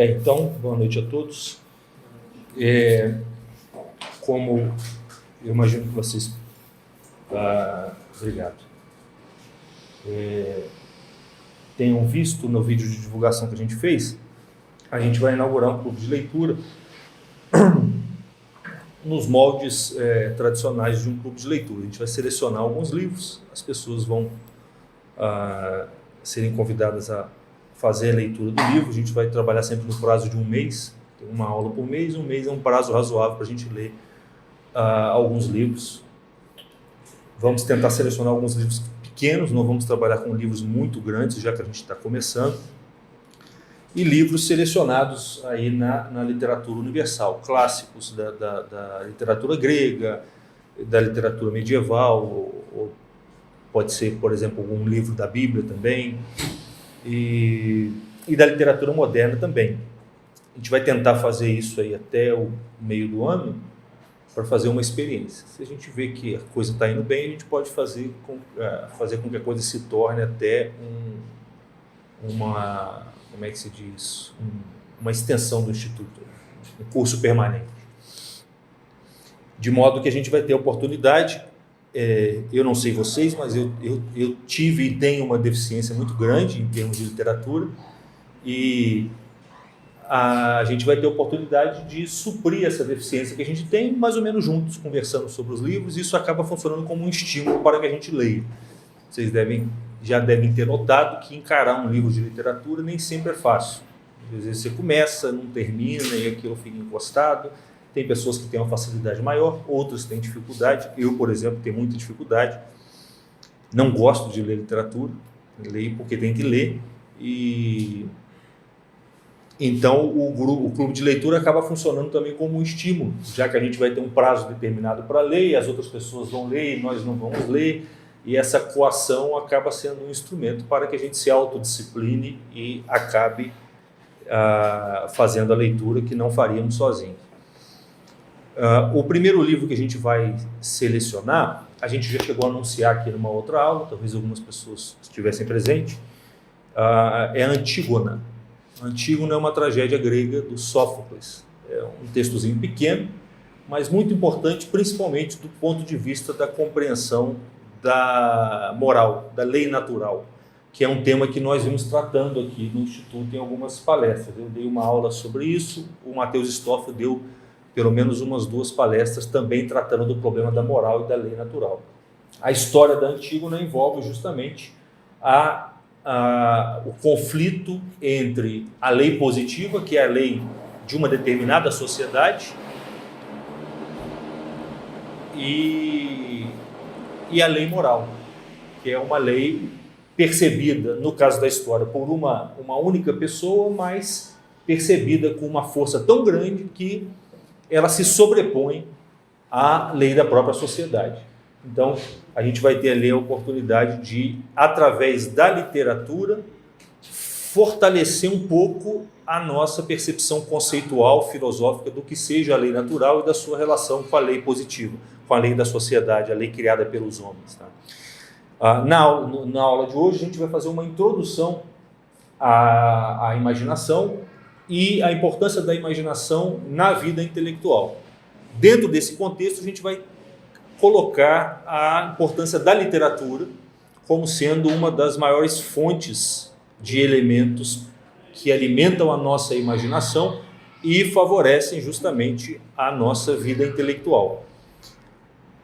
Bem, então, boa noite a todos. Como eu imagino que vocês... obrigado. Tenham visto no vídeo de divulgação que a gente fez, a gente vai inaugurar um clube de leitura nos moldes tradicionais de um clube de leitura. A gente vai selecionar alguns livros, as pessoas vão serem convidadas a fazer a leitura do livro. A gente vai trabalhar sempre no prazo de um mês, tem uma aula por mês. Um mês é um prazo razoável para a gente ler alguns livros. Vamos tentar selecionar alguns livros pequenos, não vamos trabalhar com livros muito grandes, já que a gente está começando. E livros selecionados aí na literatura universal, clássicos da literatura grega, da literatura medieval, ou pode ser, por exemplo, algum livro da Bíblia também, e da literatura moderna também. A gente vai tentar fazer isso aí até o meio do ano, para fazer uma experiência. Se a gente vê que a coisa está indo bem, a gente pode fazer com que a coisa se torne até como é que se diz? Uma extensão do Instituto, um curso permanente. De modo que a gente vai ter a oportunidade, eu não sei vocês, mas eu tive e tenho uma deficiência muito grande em termos de literatura, e a gente vai ter a oportunidade de suprir essa deficiência que a gente tem, mais ou menos juntos, conversando sobre os livros, e isso acaba funcionando como um estímulo para que a gente leia. Vocês já devem ter notado que encarar um livro de literatura nem sempre é fácil. Às vezes você começa, não termina e aquilo fica encostado. Tem pessoas que têm uma facilidade maior, outras têm dificuldade. Eu, por exemplo, tenho muita dificuldade. Não gosto de ler literatura, leio porque tem que ler. Então, o clube de leitura acaba funcionando também como um estímulo, já que a gente vai ter um prazo determinado para ler, e as outras pessoas vão ler e nós não vamos ler. E essa coação acaba sendo um instrumento para que a gente se autodiscipline e acabe fazendo a leitura que não faríamos sozinhos. O primeiro livro que a gente vai selecionar, a gente já chegou a anunciar aqui numa outra aula, talvez algumas pessoas estivessem presentes, é a Antígona. A Antígona é uma tragédia grega do Sófocles. É um textozinho pequeno, mas muito importante, principalmente do ponto de vista da compreensão da moral, da lei natural, que é um tema que nós vimos tratando aqui no Instituto em algumas palestras. Eu dei uma aula sobre isso, o Matheus Stoffel deu pelo menos umas 2 palestras também tratando do problema da moral e da lei natural. A história da Antígona envolve justamente o conflito entre a lei positiva, que é a lei de uma determinada sociedade, e a lei moral, que é uma lei percebida, no caso da história, por uma única pessoa, mas percebida com uma força tão grande que ela se sobrepõe à lei da própria sociedade. Então, a gente vai ter ali a oportunidade de, através da literatura, fortalecer um pouco a nossa percepção conceitual, filosófica do que seja a lei natural e da sua relação com a lei positiva, com a lei da sociedade, a lei criada pelos homens. Tá? Na aula de hoje, a gente vai fazer uma introdução à imaginação e a importância da imaginação na vida intelectual. Dentro desse contexto, a gente vai colocar a importância da literatura como sendo uma das maiores fontes de elementos que alimentam a nossa imaginação e favorecem justamente a nossa vida intelectual.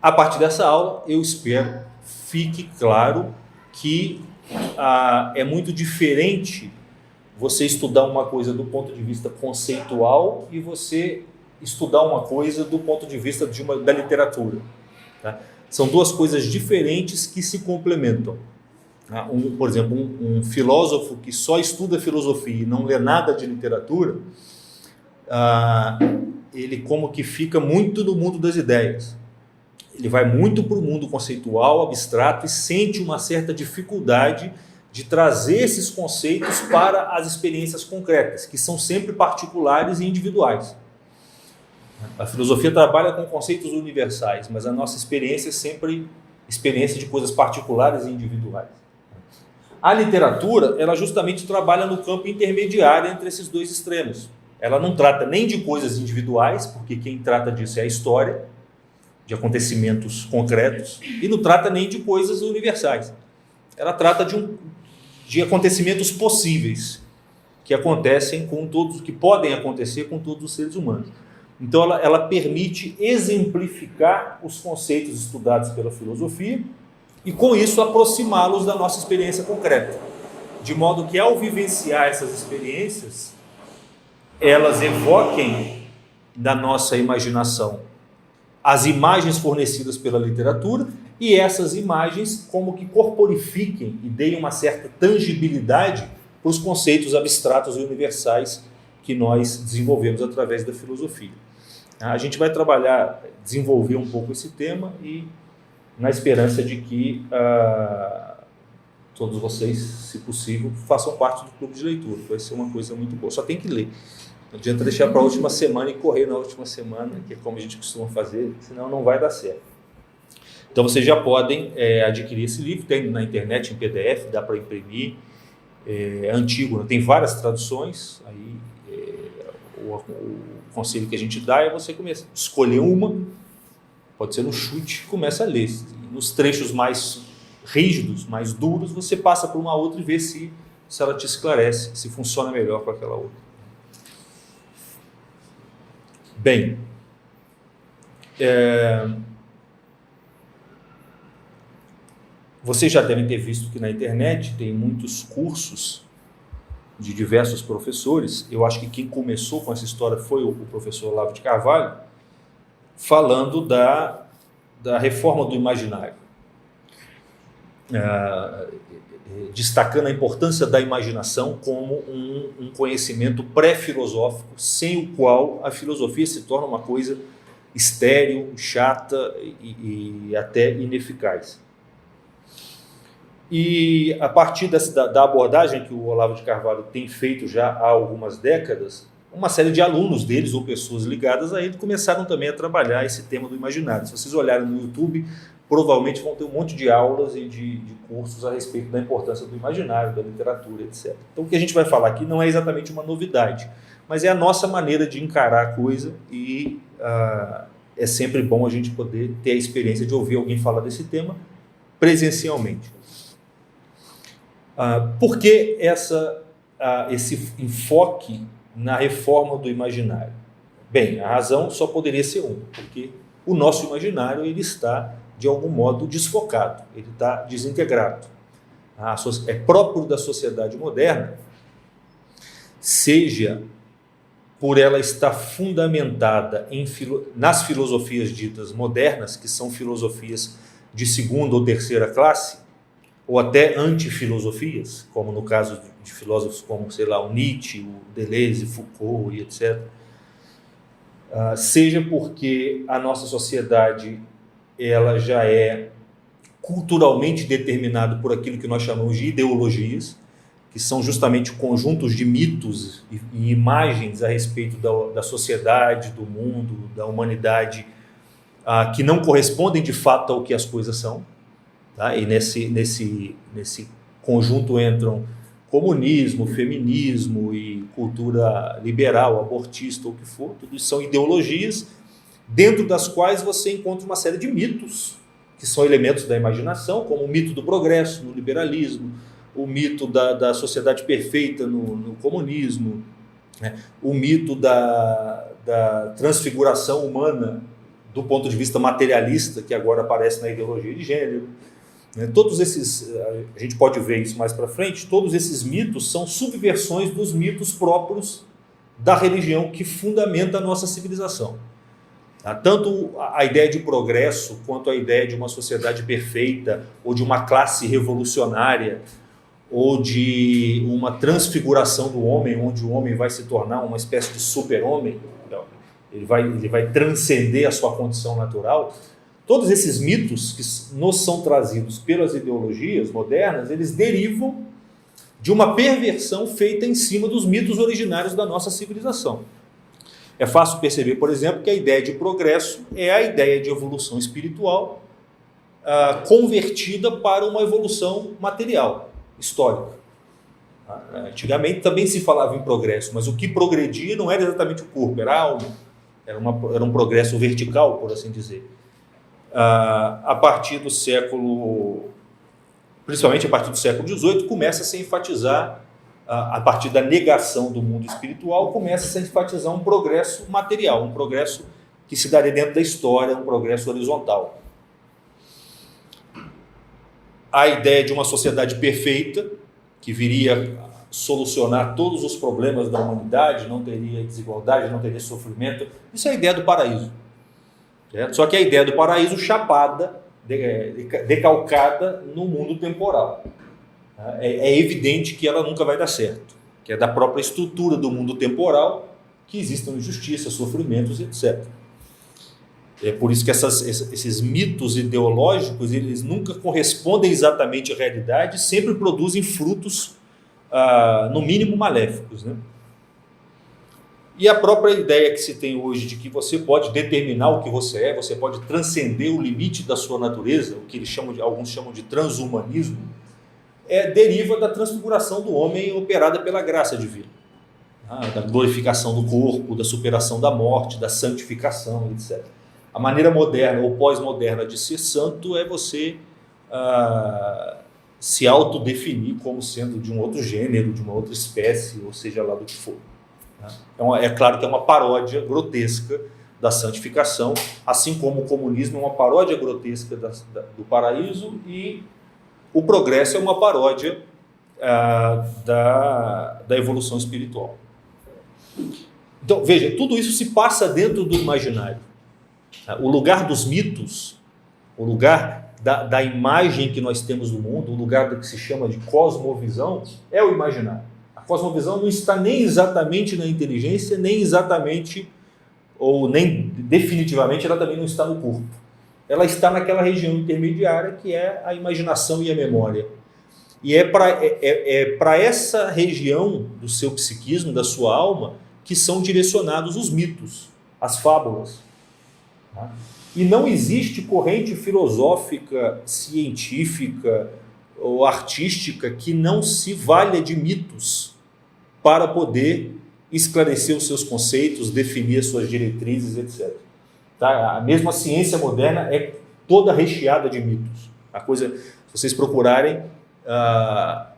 A partir dessa aula, eu espero fique claro que é muito diferente você estudar uma coisa do ponto de vista conceitual e você estudar uma coisa do ponto de vista da literatura. Tá? São 2 coisas diferentes que se complementam. Por exemplo, um filósofo que só estuda filosofia e não lê nada de literatura, ele como que fica muito no mundo das ideias. Ele vai muito para o mundo conceitual, abstrato, e sente uma certa dificuldade de trazer esses conceitos para as experiências concretas, que são sempre particulares e individuais. A filosofia trabalha com conceitos universais, mas a nossa experiência é sempre experiência de coisas particulares e individuais. A literatura, ela justamente trabalha no campo intermediário entre esses dois extremos. Ela não trata nem de coisas individuais, porque quem trata disso é a história, de acontecimentos concretos, e não trata nem de coisas universais. Ela trata de acontecimentos possíveis, que acontecem com todos, que podem acontecer com todos os seres humanos. Então ela permite exemplificar os conceitos estudados pela filosofia e com isso aproximá-los da nossa experiência concreta, de modo que ao vivenciar essas experiências, elas evoquem da nossa imaginação as imagens fornecidas pela literatura e essas imagens como que corporifiquem e deem uma certa tangibilidade para os conceitos abstratos e universais que nós desenvolvemos através da filosofia. A gente vai desenvolver um pouco esse tema e na esperança de que todos vocês, se possível, façam parte do clube de leitura. Vai ser uma coisa muito boa. Só tem que ler. Não adianta deixar para a última semana e correr na última semana, que é como a gente costuma fazer, senão não vai dar certo. Então vocês já podem adquirir esse livro, tem na internet em PDF, dá para imprimir, é antigo, tem várias traduções, aí o conselho que a gente dá é você começar a escolher uma, pode ser no chute, e começa a ler. Nos trechos mais rígidos, mais duros, você passa por uma outra e vê se ela te esclarece, se funciona melhor com aquela outra. Bem, vocês já devem ter visto que na internet tem muitos cursos de diversos professores. Eu acho que quem começou com essa história foi o professor Olavo de Carvalho, falando da reforma do imaginário, destacando a importância da imaginação como um conhecimento pré-filosófico, sem o qual a filosofia se torna uma coisa estéril, chata e até ineficaz. E a partir da abordagem que o Olavo de Carvalho tem feito já há algumas décadas, uma série de alunos deles ou pessoas ligadas a ele começaram também a trabalhar esse tema do imaginário. Se vocês olharem no YouTube, provavelmente vão ter um monte de aulas e de cursos a respeito da importância do imaginário, da literatura, etc. Então o que a gente vai falar aqui não é exatamente uma novidade, mas é a nossa maneira de encarar a coisa e é sempre bom a gente poder ter a experiência de ouvir alguém falar desse tema presencialmente. Por que esse enfoque na reforma do imaginário? Bem, a razão só poderia ser uma, porque o nosso imaginário ele está, de algum modo, desfocado, ele está desintegrado. É próprio da sociedade moderna, seja por ela estar fundamentada nas filosofias ditas modernas, que são filosofias de segunda ou terceira classe, ou até antifilosofias, como no caso de filósofos como, sei lá, o Nietzsche, o Deleuze, Foucault e etc. Seja porque a nossa sociedade ela já é culturalmente determinada por aquilo que nós chamamos de ideologias, que são justamente conjuntos de mitos e imagens a respeito da sociedade, do mundo, da humanidade, que não correspondem de fato ao que as coisas são. Tá? E nesse conjunto entram comunismo, feminismo e cultura liberal, abortista, ou o que for. Tudo isso são ideologias dentro das quais você encontra uma série de mitos, que são elementos da imaginação, como o mito do progresso no liberalismo, o mito da sociedade perfeita no comunismo, né? O mito da transfiguração humana do ponto de vista materialista, que agora aparece na ideologia de gênero. Todos esses, a gente pode ver isso mais para frente, todos esses mitos são subversões dos mitos próprios da religião que fundamenta a nossa civilização. Tanto a ideia de progresso, quanto a ideia de uma sociedade perfeita, ou de uma classe revolucionária, ou de uma transfiguração do homem, onde o homem vai se tornar uma espécie de super-homem, ele vai transcender a sua condição natural. Todos esses mitos que nos são trazidos pelas ideologias modernas, eles derivam de uma perversão feita em cima dos mitos originários da nossa civilização. É fácil perceber, por exemplo, que a ideia de progresso é a ideia de evolução espiritual convertida para uma evolução material. histórica. Antigamente também se falava em progresso, mas o que progredia não era exatamente o corpo, era a alma. Era um progresso vertical, por assim dizer. A partir do século, principalmente a partir do século XVIII, começa a se enfatizar, a partir da negação do mundo espiritual, começa a se enfatizar um progresso material, um progresso que se daria dentro da história, um progresso horizontal. A ideia de uma sociedade perfeita, que viria solucionar todos os problemas da humanidade, não teria desigualdade, não teria sofrimento, isso é a ideia do paraíso. Certo? Só que a ideia do paraíso chapada, decalcada no mundo temporal. É evidente que ela nunca vai dar certo, que é da própria estrutura do mundo temporal que existem injustiças, sofrimentos, etc. É por isso que esses mitos ideológicos, eles nunca correspondem exatamente à realidade, sempre produzem frutos, no mínimo, maléficos, né? E a própria ideia que se tem hoje de que você pode determinar o que você pode transcender o limite da sua natureza, o que alguns chamam de transhumanismo, deriva da transfiguração do homem operada pela graça divina, da glorificação do corpo, da superação da morte, da santificação, etc. A maneira moderna ou pós-moderna de ser santo é você se autodefinir como sendo de um outro gênero, de uma outra espécie, ou seja lá do que for. Então, é claro que é uma paródia grotesca da santificação, assim como o comunismo é uma paródia grotesca do paraíso, e o progresso é uma paródia da evolução espiritual. Então, veja, tudo isso se passa dentro do imaginário. O lugar dos mitos, o lugar da imagem que nós temos do mundo, o lugar do que se chama de cosmovisão, é o imaginário. A cosmovisão não está nem exatamente na inteligência, nem exatamente, ou nem definitivamente, ela também não está no corpo. Ela está naquela região intermediária que é a imaginação e a memória. E é para essa região do seu psiquismo, da sua alma, que são direcionados os mitos, as fábulas. E não existe corrente filosófica, científica ou artística que não se valha de mitos para poder esclarecer os seus conceitos, definir as suas diretrizes, etc. A mesma ciência moderna é toda recheada de mitos. Se vocês procurarem a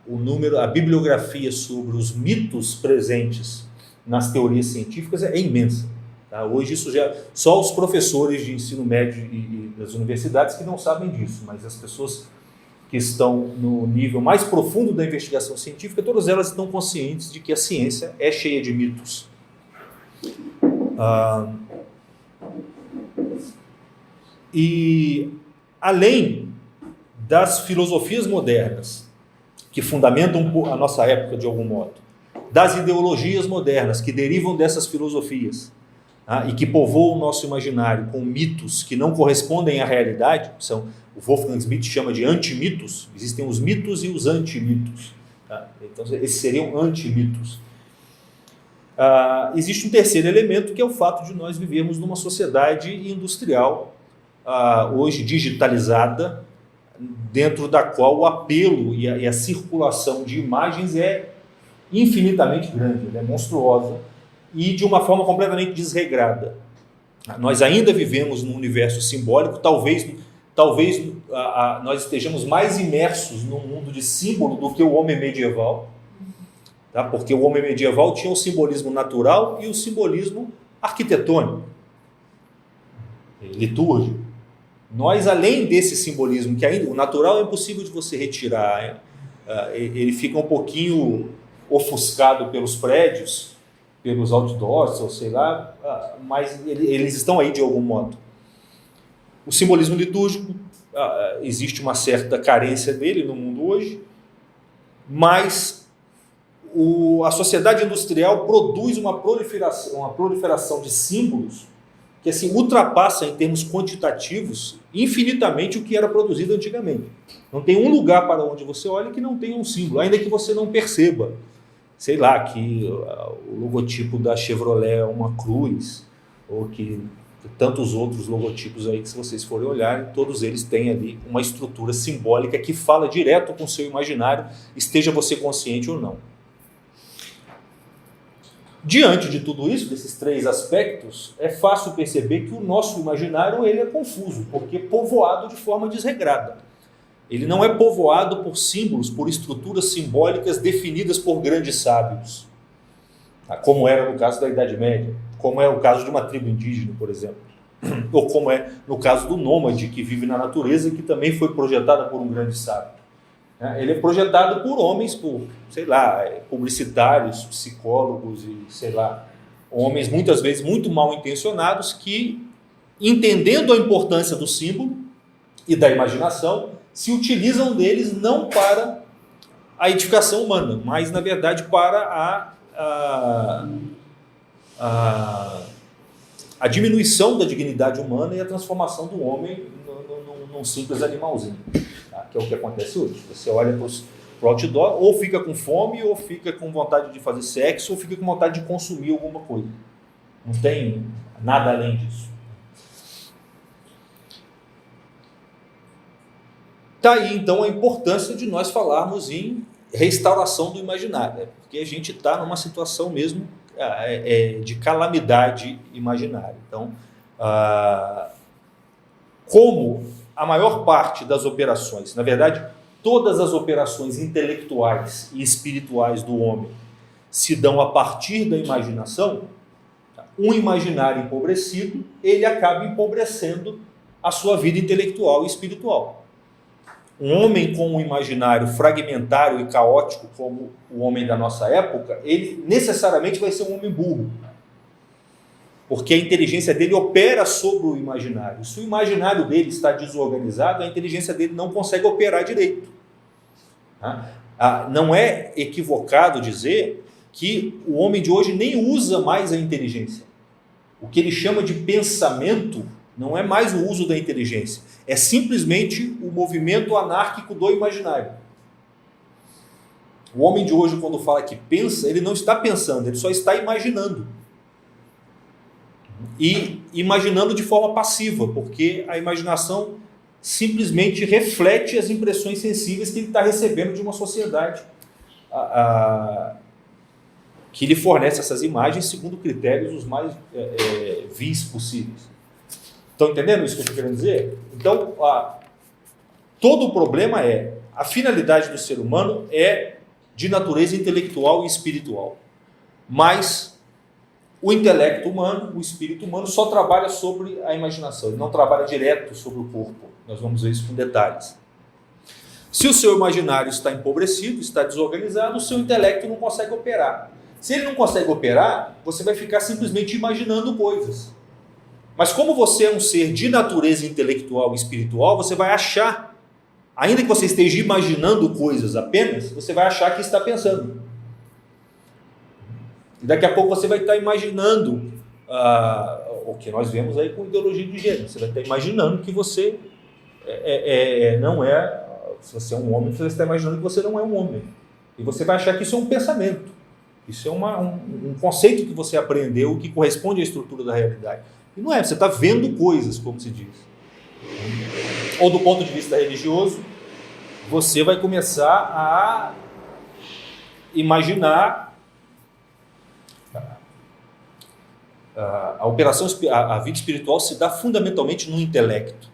bibliografia sobre os mitos presentes nas teorias científicas é imensa. Hoje isso só os professores de ensino médio e das universidades que não sabem disso, mas as pessoas que estão no nível mais profundo da investigação científica, todas elas estão conscientes de que a ciência é cheia de mitos. E além das filosofias modernas, que fundamentam a nossa época de algum modo, das ideologias modernas que derivam dessas filosofias, e que povoam o nosso imaginário com mitos que não correspondem à realidade, o Wolfgang Schmidt chama de antimitos, existem os mitos e os antimitos. Então, esses seriam antimitos. Existe um terceiro elemento, que é o fato de nós vivermos numa sociedade industrial, hoje digitalizada, dentro da qual o apelo e a circulação de imagens é infinitamente grande, é monstruosa, e de uma forma completamente desregrada. Nós ainda vivemos num universo simbólico, talvez nós estejamos mais imersos num mundo de símbolo do que o homem medieval, porque o homem medieval tinha o simbolismo natural e o simbolismo arquitetônico, litúrgico. Nós, além desse simbolismo, que ainda o natural é impossível de você retirar, ele fica um pouquinho ofuscado pelos prédios, pelos outdoors, ou sei lá, mas eles estão aí de algum modo. O simbolismo litúrgico, existe uma certa carência dele no mundo hoje, mas a sociedade industrial produz uma proliferação de símbolos que assim, ultrapassa em termos quantitativos infinitamente o que era produzido antigamente. Não tem um lugar para onde você olha que não tenha um símbolo, ainda que você não perceba. Sei lá, que o logotipo da Chevrolet é uma cruz, ou que Tantos outros logotipos aí que, se vocês forem olhar, todos eles têm ali uma estrutura simbólica que fala direto com o seu imaginário, esteja você consciente ou não. Diante de tudo isso, desses três aspectos, é fácil perceber que o nosso imaginário ele é confuso, porque é povoado de forma desregrada. Ele não é povoado por símbolos, por estruturas simbólicas definidas por grandes sábios, como era no caso da Idade Média, como é o caso de uma tribo indígena, por exemplo, ou como é no caso do nômade que vive na natureza, que também foi projetada por um grande sábio. Ele é projetado por homens, por, sei lá, publicitários, psicólogos e, sei lá, homens muitas vezes muito mal intencionados que, entendendo a importância do símbolo e da imaginação, se utilizam deles não para a edificação humana, mas, na verdade, para a diminuição da dignidade humana e a transformação do homem num simples animalzinho, tá? Que é o que acontece hoje. Você olha para o outdoor, ou fica com fome, ou fica com vontade de fazer sexo, ou fica com vontade de consumir alguma coisa. Não tem nada além disso. Está aí, então, a importância de nós falarmos em restauração do imaginário, porque a gente está numa situação mesmo de calamidade imaginária. Então, como a maior parte das operações, na verdade, todas as operações intelectuais e espirituais do homem se dão a partir da imaginação, um imaginário empobrecido, ele acaba empobrecendo a sua vida intelectual e espiritual. Um homem com um imaginário fragmentário e caótico, como o homem da nossa época, ele necessariamente vai ser um homem burro. Porque a inteligência dele opera sobre o imaginário. Se o imaginário dele está desorganizado, a inteligência dele não consegue operar direito. Não é equivocado dizer que o homem de hoje nem usa mais a inteligência. O que ele chama de pensamento não é mais o uso da inteligência, é simplesmente o movimento anárquico do imaginário. O homem de hoje, quando fala que pensa, ele não está pensando, ele só está imaginando. E imaginando de forma passiva, porque a imaginação simplesmente reflete as impressões sensíveis que ele está recebendo de uma sociedade que lhe fornece essas imagens segundo critérios os mais vis possíveis. Estão entendendo isso que eu estou querendo dizer? Então, todo o problema a finalidade do ser humano é de natureza intelectual e espiritual. Mas o intelecto humano, o espírito humano, só trabalha sobre a imaginação, ele não trabalha direto sobre o corpo. Nós vamos ver isso com detalhes. Se o seu imaginário está empobrecido, está desorganizado, o seu intelecto não consegue operar. Se ele não consegue operar, você vai ficar simplesmente imaginando coisas. Mas como você é um ser de natureza intelectual e espiritual, você vai achar, ainda que você esteja imaginando coisas apenas, você vai achar que está pensando. E daqui a pouco você vai estar imaginando o que nós vemos aí com ideologia de gênero. Você vai estar imaginando que você não é, se você é um homem, você está imaginando que você não é um homem. E você vai achar que isso é um pensamento. Isso é um conceito que você aprendeu que corresponde à estrutura da realidade. E não é, você está vendo coisas, como se diz. Ou do ponto de vista religioso, você vai começar a imaginar a vida espiritual se dá fundamentalmente no intelecto.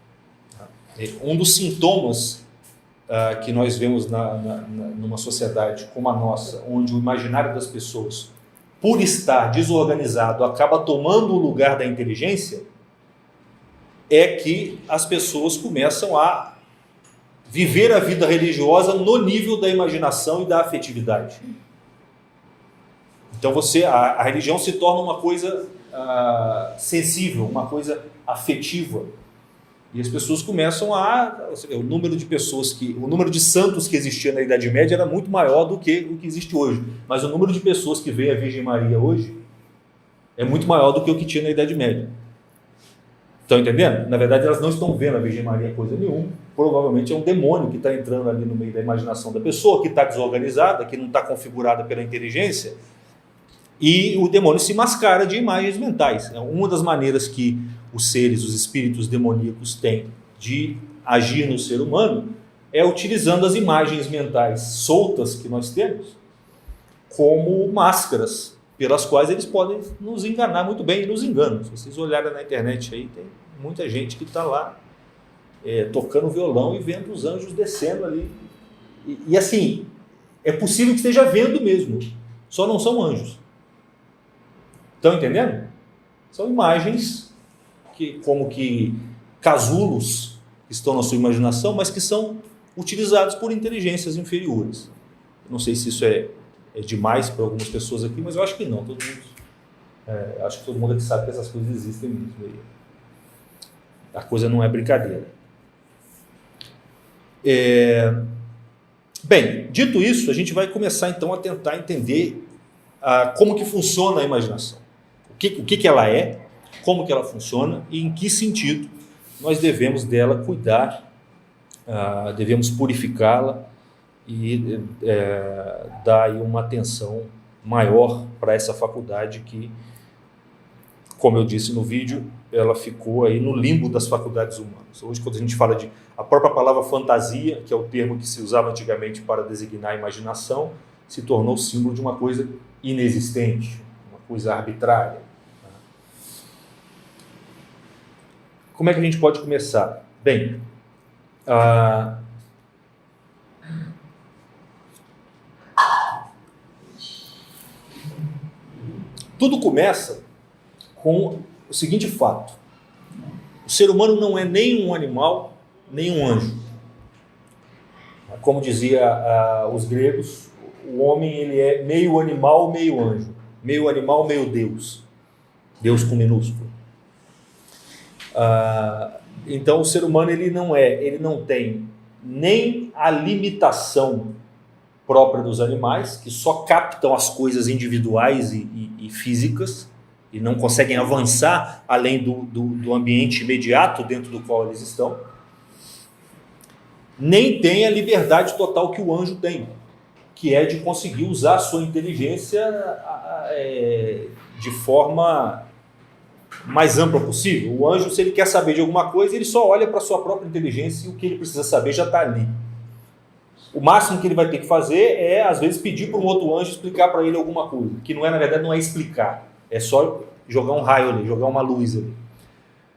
Um dos sintomas que nós vemos numa sociedade como a nossa, onde o imaginário das pessoas, por estar desorganizado, acaba tomando o lugar da inteligência, é que as pessoas começam a viver a vida religiosa no nível da imaginação e da afetividade. Então a religião se torna uma coisa sensível, uma coisa afetiva. E as pessoas começam o número de santos que existia na Idade Média era muito maior do que o que existe hoje. Mas o número de pessoas que veem a Virgem Maria hoje é muito maior do que o que tinha na Idade Média. Estão entendendo? Na verdade, elas não estão vendo a Virgem Maria coisa nenhuma. Provavelmente é um demônio que está entrando ali no meio da imaginação da pessoa, que está desorganizada, que não está configurada pela inteligência. E o demônio se mascara de imagens mentais. Uma das maneiras que os seres, os espíritos demoníacos têm de agir no ser humano é utilizando as imagens mentais soltas que nós temos como máscaras pelas quais eles podem nos enganar muito bem e nos enganam. Se vocês olharem na internet aí, tem muita gente que está lá tocando violão e vendo os anjos descendo ali. E assim, é possível que esteja vendo mesmo, só não são anjos. Estão entendendo? São imagens como que casulos que estão na sua imaginação, mas que são utilizados por inteligências inferiores. Não sei se isso é demais para algumas pessoas aqui, mas eu acho que não. Acho que todo mundo aqui sabe que essas coisas existem mesmo. A coisa não é brincadeira. Bem, dito isso, a gente vai começar então a tentar entender como que funciona a imaginação. O que ela é, como que ela funciona e em que sentido nós devemos dela cuidar, devemos purificá-la e dar aí uma atenção maior para essa faculdade que, como eu disse no vídeo, ela ficou aí no limbo das faculdades humanas. Hoje, quando a gente fala a própria palavra fantasia, que é o termo que se usava antigamente para designar a imaginação, se tornou símbolo de uma coisa inexistente, uma coisa arbitrária. Como é que a gente pode começar? Bem, tudo começa com o seguinte fato: o ser humano não é nem um animal, nem um anjo. Como dizia os gregos, o homem ele é meio animal, meio anjo, meio animal, meio Deus, Deus com minúsculo. Então o ser humano ele não tem nem a limitação própria dos animais, que só captam as coisas individuais e físicas, e não conseguem avançar além do ambiente imediato dentro do qual eles estão, nem tem a liberdade total que o anjo tem, que é de conseguir usar a sua inteligência de forma mais ampla possível. O anjo, se ele quer saber de alguma coisa, ele só olha para a sua própria inteligência e o que ele precisa saber já está ali. O máximo que ele vai ter que fazer é, às vezes, pedir para um outro anjo explicar para ele alguma coisa, que na verdade não é explicar, é só jogar um raio ali, jogar uma luz ali.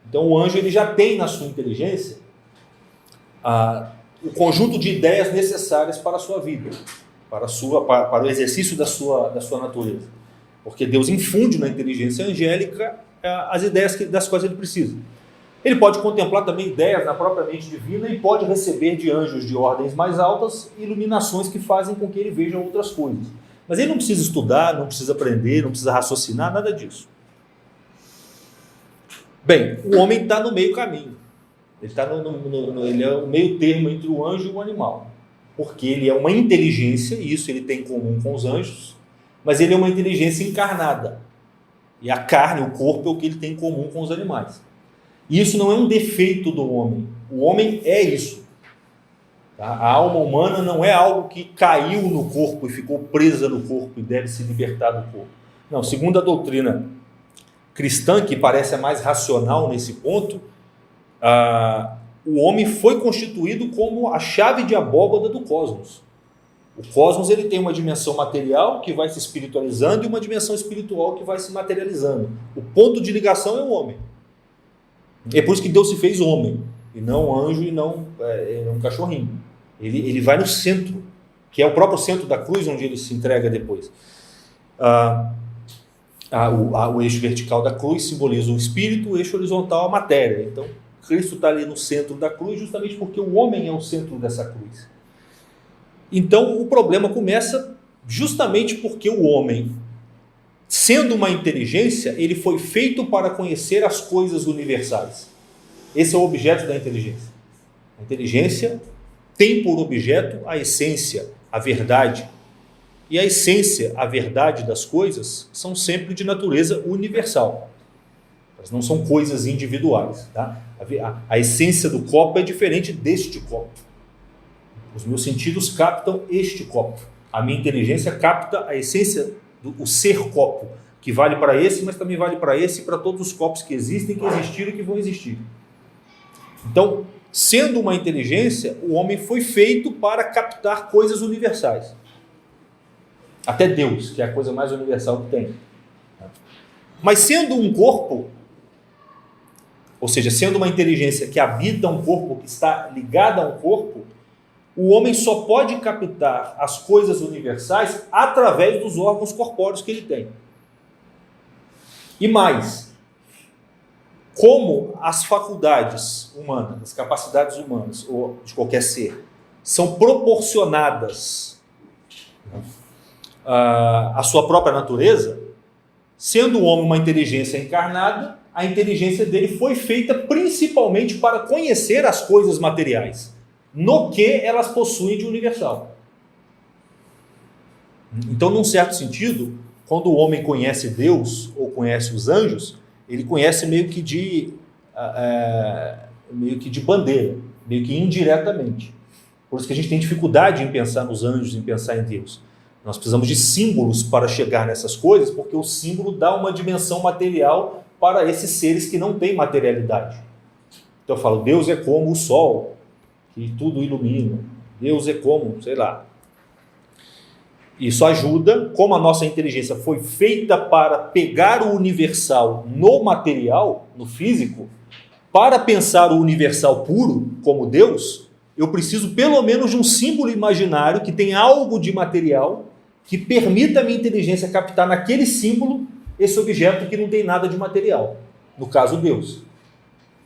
Então o anjo ele já tem na sua inteligência o conjunto de ideias necessárias para a sua vida, para o exercício da sua natureza. Porque Deus infunde na inteligência angélica as ideias das quais ele precisa. Ele pode contemplar também ideias na própria mente divina e pode receber de anjos de ordens mais altas iluminações que fazem com que ele veja outras coisas. Mas ele não precisa estudar, não precisa aprender, não precisa raciocinar, nada disso. Bem, o homem está no meio caminho. Ele é o meio termo entre o anjo e o animal. Porque ele é uma inteligência, e isso ele tem em comum com os anjos, mas ele é uma inteligência encarnada. E a carne, o corpo, é o que ele tem em comum com os animais. E isso não é um defeito do homem. O homem é isso. Tá? A alma humana não é algo que caiu no corpo e ficou presa no corpo e deve se libertar do corpo. Não, segundo a doutrina cristã, que parece a mais racional nesse ponto, o homem foi constituído como a chave de abóbada do cosmos. O cosmos ele tem uma dimensão material que vai se espiritualizando e uma dimensão espiritual que vai se materializando. O ponto de ligação é o homem. É por isso que Deus se fez homem, e não anjo e não um cachorrinho. Ele vai no centro, que é o próprio centro da cruz, onde ele se entrega depois. O eixo vertical da cruz simboliza o espírito, o eixo horizontal a matéria. Então, Cristo está ali no centro da cruz, justamente porque o homem é o centro dessa cruz. Então, o problema começa justamente porque o homem, sendo uma inteligência, ele foi feito para conhecer as coisas universais. Esse é o objeto da inteligência. A inteligência tem por objeto a essência, a verdade. E a essência, a verdade das coisas são sempre de natureza universal. Elas não são coisas individuais. Tá? A essência do copo é diferente deste copo. Os meus sentidos captam este copo. A minha inteligência capta a essência do ser copo, que vale para esse, mas também vale para esse e para todos os corpos que existem, que existiram e que vão existir. Então, sendo uma inteligência, o homem foi feito para captar coisas universais. Até Deus, que é a coisa mais universal que tem. Mas sendo um corpo, ou seja, sendo uma inteligência que habita um corpo, que está ligada a um corpo, o homem só pode captar as coisas universais através dos órgãos corpóreos que ele tem. E mais, como as faculdades humanas, as capacidades humanas, ou de qualquer ser, são proporcionadas à sua própria natureza, sendo o homem uma inteligência encarnada, a inteligência dele foi feita principalmente para conhecer as coisas materiais, no que elas possuem de universal. Então, num certo sentido, quando o homem conhece Deus ou conhece os anjos, ele conhece meio que de bandeira, meio que indiretamente. Por isso que a gente tem dificuldade em pensar nos anjos, em pensar em Deus. Nós precisamos de símbolos para chegar nessas coisas, porque o símbolo dá uma dimensão material para esses seres que não têm materialidade. Então eu falo, Deus é como o sol, que tudo ilumina. Deus é como, sei lá. Isso ajuda, como a nossa inteligência foi feita para pegar o universal no material, no físico, para pensar o universal puro, como Deus, eu preciso pelo menos de um símbolo imaginário que tenha algo de material que permita a minha inteligência captar naquele símbolo esse objeto que não tem nada de material. No caso, Deus.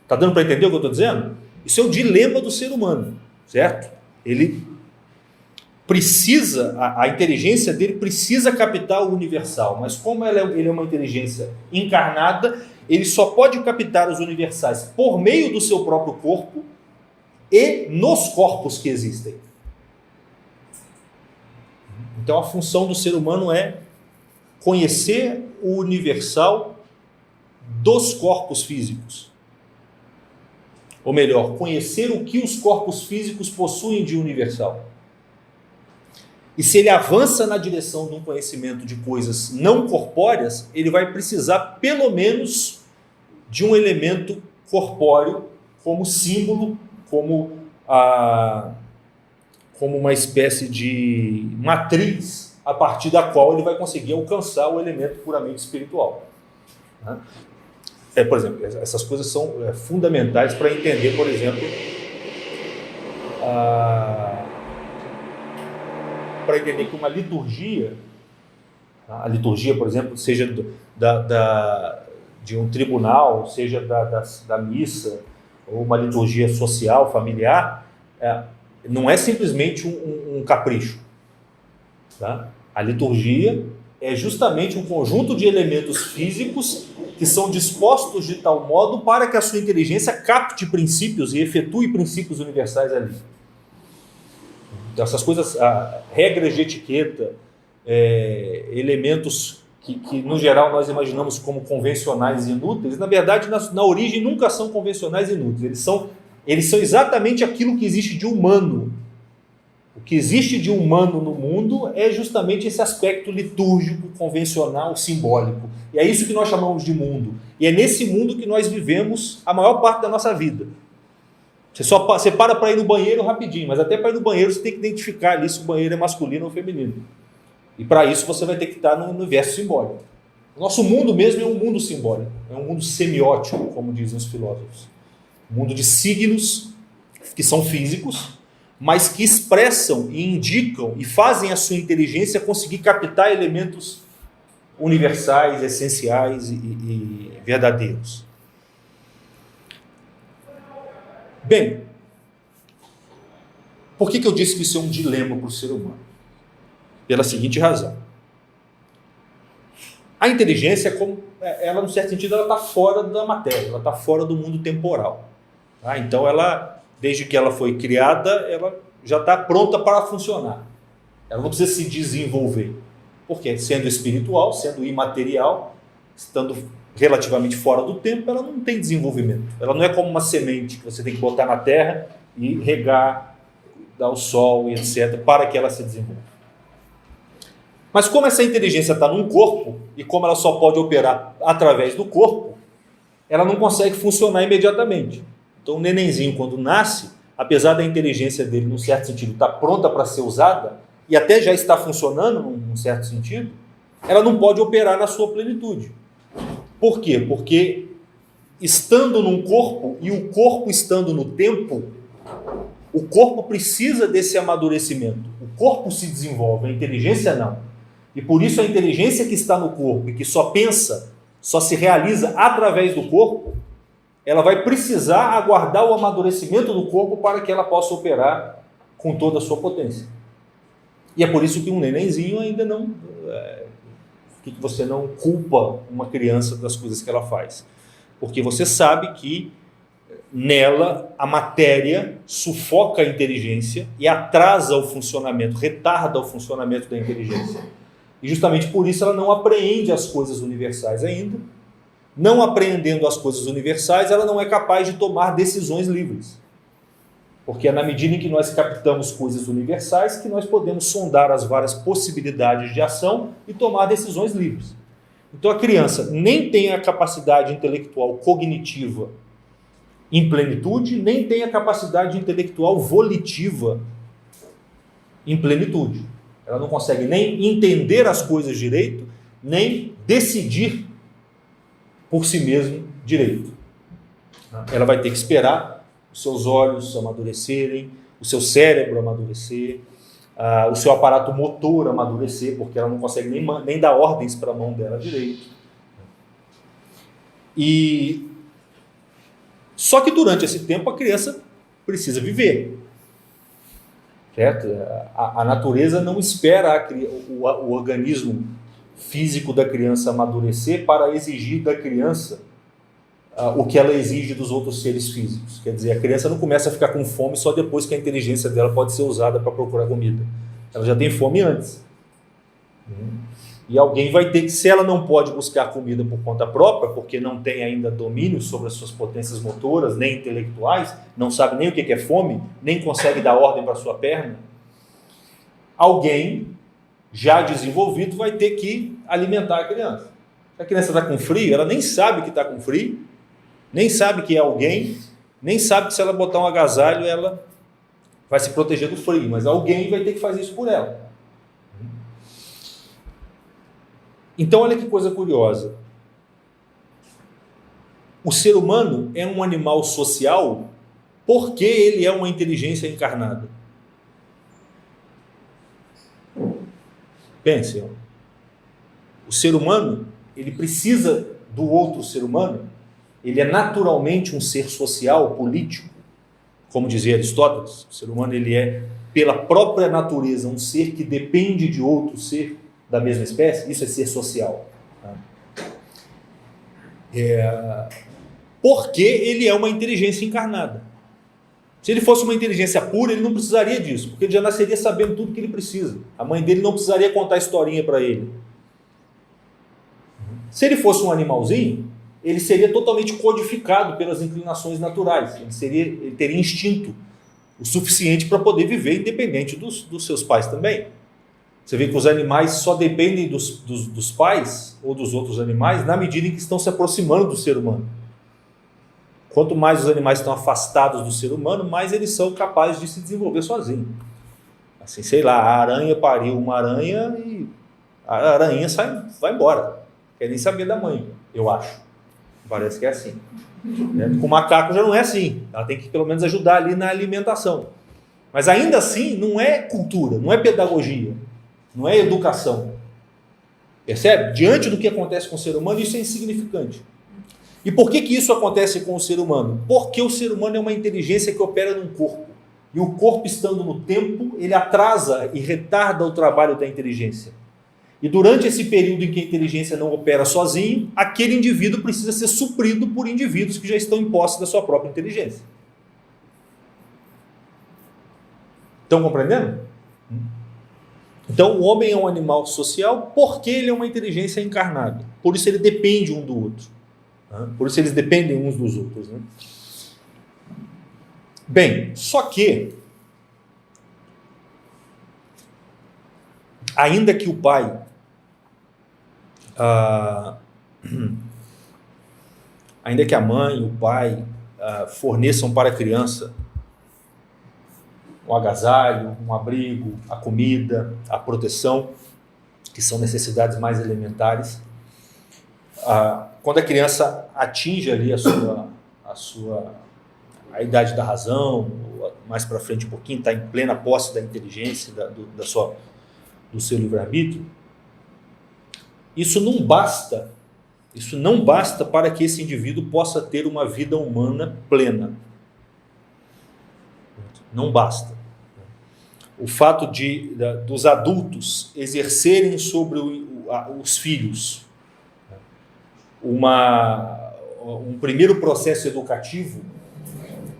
Está dando para entender o que eu estou dizendo? Isso é o dilema do ser humano, certo? Ele precisa, a inteligência dele precisa captar o universal, mas como ele é uma inteligência encarnada, ele só pode captar os universais por meio do seu próprio corpo e nos corpos que existem. Então a função do ser humano é conhecer o universal dos corpos físicos. Ou melhor, conhecer o que os corpos físicos possuem de universal. E se ele avança na direção de um conhecimento de coisas não corpóreas, ele vai precisar pelo menos de um elemento corpóreo como símbolo, como uma espécie de matriz a partir da qual ele vai conseguir alcançar o elemento puramente espiritual. Por exemplo, essas coisas são fundamentais para entender, por exemplo, para entender que uma liturgia, a liturgia, por exemplo, seja de um tribunal, seja da missa, ou uma liturgia social, familiar, não é simplesmente um capricho. Tá? A liturgia é justamente um conjunto de elementos físicos que são dispostos de tal modo para que a sua inteligência capte princípios e efetue princípios universais ali. Então, essas coisas, regras de etiqueta, elementos que no geral nós imaginamos como convencionais e inúteis, na verdade, na origem nunca são convencionais e inúteis. Eles são exatamente aquilo que existe de humano. O que existe de humano no mundo é justamente esse aspecto litúrgico, convencional, simbólico. E é isso que nós chamamos de mundo. E é nesse mundo que nós vivemos a maior parte da nossa vida. Você para ir no banheiro rapidinho, mas até para ir no banheiro você tem que identificar ali se o banheiro é masculino ou feminino. E para isso você vai ter que estar no universo simbólico. O nosso mundo mesmo é um mundo simbólico, é um mundo semiótico, como dizem os filósofos. Um mundo de signos que são físicos, mas que expressam e indicam e fazem a sua inteligência conseguir captar elementos universais, essenciais e verdadeiros. Bem, por que eu disse que isso é um dilema para o ser humano? Pela seguinte razão. A inteligência, ela, no certo sentido, ela está fora da matéria, ela está fora do mundo temporal. Tá? Então, desde que ela foi criada, ela já está pronta para funcionar. Ela não precisa se desenvolver. Porque, sendo espiritual, sendo imaterial, estando relativamente fora do tempo, ela não tem desenvolvimento. Ela não é como uma semente que você tem que botar na terra e regar, dar o sol e etc., para que ela se desenvolva. Mas como essa inteligência está num corpo, e como ela só pode operar através do corpo, ela não consegue funcionar imediatamente. Então o nenenzinho, quando nasce, apesar da inteligência dele, num certo sentido, estar pronta para ser usada, e até já está funcionando num certo sentido, ela não pode operar na sua plenitude. Por quê? Porque estando num corpo e o corpo estando no tempo, o corpo precisa desse amadurecimento. O corpo se desenvolve, a inteligência não. E por isso a inteligência que está no corpo e que só pensa, só se realiza através do corpo, ela vai precisar aguardar o amadurecimento do corpo para que ela possa operar com toda a sua potência. E é por isso que um nenenzinho ainda não... que você não culpa uma criança das coisas que ela faz. Porque você sabe que nela a matéria sufoca a inteligência e atrasa o funcionamento, retarda o funcionamento da inteligência. E justamente por isso ela não apreende as coisas universais ainda. Não apreendendo as coisas universais, ela não é capaz de tomar decisões livres. Porque é na medida em que nós captamos coisas universais que nós podemos sondar as várias possibilidades de ação e tomar decisões livres. Então a criança nem tem a capacidade intelectual cognitiva em plenitude, nem tem a capacidade intelectual volitiva em plenitude. Ela não consegue nem entender as coisas direito, nem decidir por si mesmo direito. Ela vai ter que esperar os seus olhos amadurecerem, o seu cérebro amadurecer, o seu aparato motor amadurecer, porque ela não consegue nem dar ordens para a mão dela direito. E só que durante esse tempo a criança precisa viver. Certo? A natureza não espera o organismo físico da criança amadurecer para exigir da criança o que ela exige dos outros seres físicos. Quer dizer, a criança não começa a ficar com fome só depois que a inteligência dela pode ser usada para procurar comida. Ela já tem fome antes. E alguém vai ter que, se ela não pode buscar comida por conta própria, porque não tem ainda domínio sobre as suas potências motoras, nem intelectuais, não sabe nem o que é fome, nem consegue dar ordem para a sua perna, alguém já desenvolvido vai ter que alimentar a criança. Se a criança está com frio, ela nem sabe que está com frio, nem sabe que é alguém, nem sabe que se ela botar um agasalho, ela vai se proteger do frio, mas alguém vai ter que fazer isso por ela. Então, olha que coisa curiosa. O ser humano é um animal social porque ele é uma inteligência encarnada. Pense, o ser humano, ele precisa do outro ser humano, ele é naturalmente um ser social, político, como dizia Aristóteles. O ser humano, ele é, pela própria natureza, um ser que depende de outro ser da mesma espécie. Isso é ser social. Porque ele é uma inteligência encarnada. Se ele fosse uma inteligência pura, ele não precisaria disso, porque ele já nasceria sabendo tudo que ele precisa. A mãe dele não precisaria contar historinha para ele. Se ele fosse um animalzinho, ele seria totalmente codificado pelas inclinações naturais. Ele teria instinto o suficiente para poder viver independente dos seus pais também. Você vê que os animais só dependem dos pais ou dos outros animais na medida em que estão se aproximando do ser humano. Quanto mais os animais estão afastados do ser humano, mais eles são capazes de se desenvolver sozinhos. Assim, sei lá, a aranha pariu uma aranha e a aranha vai embora. Não quer nem saber da mãe, eu acho. Parece que é assim. Com o macaco já não é assim. Ela tem que pelo menos ajudar ali na alimentação. Mas ainda assim, não é cultura, não é pedagogia. Não é educação. Percebe? Diante do que acontece com o ser humano, isso é insignificante. E por que isso acontece com o ser humano? Porque o ser humano é uma inteligência que opera num corpo. E o corpo, estando no tempo, ele atrasa e retarda o trabalho da inteligência. E durante esse período em que a inteligência não opera sozinho, aquele indivíduo precisa ser suprido por indivíduos que já estão em posse da sua própria inteligência. Estão compreendendo? Então, o homem é um animal social porque ele é uma inteligência encarnada. Por isso ele depende um do outro. Por isso eles dependem uns dos outros. Bem, só que ainda que o pai ainda que a mãe e o pai forneçam para a criança um agasalho, um abrigo, a comida, a proteção, que são necessidades mais elementares, quando a criança atinge ali a idade da razão, mais para frente um pouquinho, está em plena posse da inteligência, do seu livre-arbítrio, isso não basta para que esse indivíduo possa ter uma vida humana plena. Não basta. O fato dos adultos exercerem sobre os filhos um primeiro processo educativo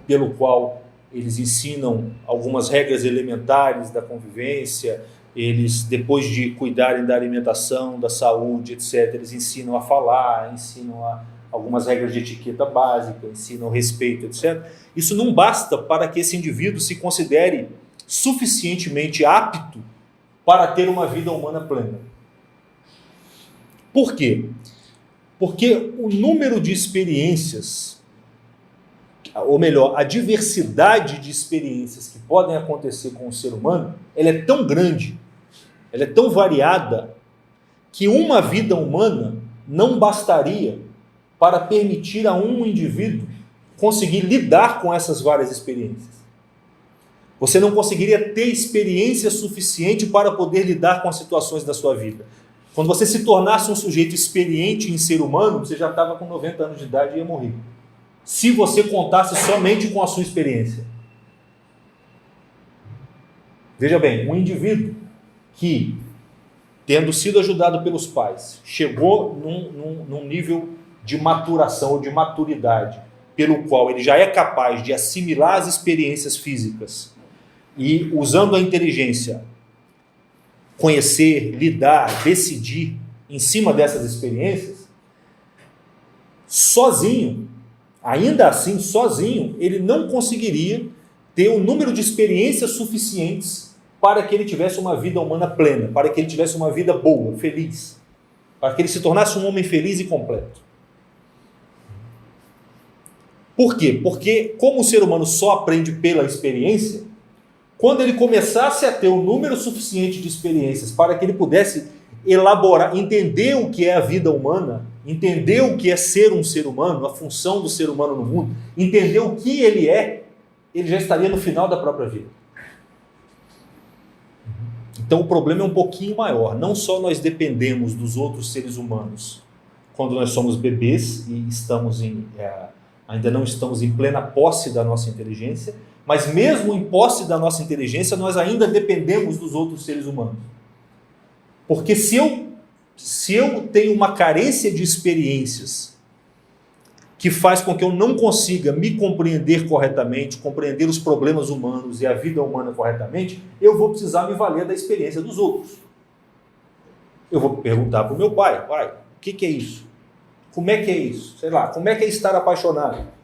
pelo qual eles ensinam algumas regras elementares da convivência, eles, depois de cuidarem da alimentação, da saúde, etc., eles ensinam a falar, ensinam algumas regras de etiqueta básica, ensinam respeito, etc. Isso não basta para que esse indivíduo se considere suficientemente apto para ter uma vida humana plena. Por quê? Porque o número de experiências, ou melhor, a diversidade de experiências que podem acontecer com o ser humano, ela é tão grande, ela é tão variada, que uma vida humana não bastaria para permitir a um indivíduo conseguir lidar com essas várias experiências. Você não conseguiria ter experiência suficiente para poder lidar com as situações da sua vida. Quando você se tornasse um sujeito experiente em ser humano, você já estava com 90 anos de idade e ia morrer. Se você contasse somente com a sua experiência. Veja bem, um indivíduo que, tendo sido ajudado pelos pais, chegou num nível de maturação ou de maturidade, pelo qual ele já é capaz de assimilar as experiências físicas e, usando a inteligência, conhecer, lidar, decidir em cima dessas experiências, sozinho, ainda assim, sozinho, ele não conseguiria ter um número de experiências suficientes para que ele tivesse uma vida humana plena, para que ele tivesse uma vida boa, feliz, para que ele se tornasse um homem feliz e completo. Por quê? Porque, como o ser humano só aprende pela experiência, quando ele começasse a ter um número suficiente de experiências para que ele pudesse elaborar, entender o que é a vida humana, entender o que é ser um ser humano, a função do ser humano no mundo, entender o que ele já estaria no final da própria vida. Então o problema é um pouquinho maior. Não só nós dependemos dos outros seres humanos quando nós somos bebês e ainda não estamos em plena posse da nossa inteligência, mas mesmo em posse da nossa inteligência, nós ainda dependemos dos outros seres humanos. Porque se eu tenho uma carência de experiências que faz com que eu não consiga me compreender corretamente, compreender os problemas humanos e a vida humana corretamente, eu vou precisar me valer da experiência dos outros. Eu vou perguntar para o meu pai: o que é isso? Como é que é isso? Sei lá, como é que é estar apaixonado?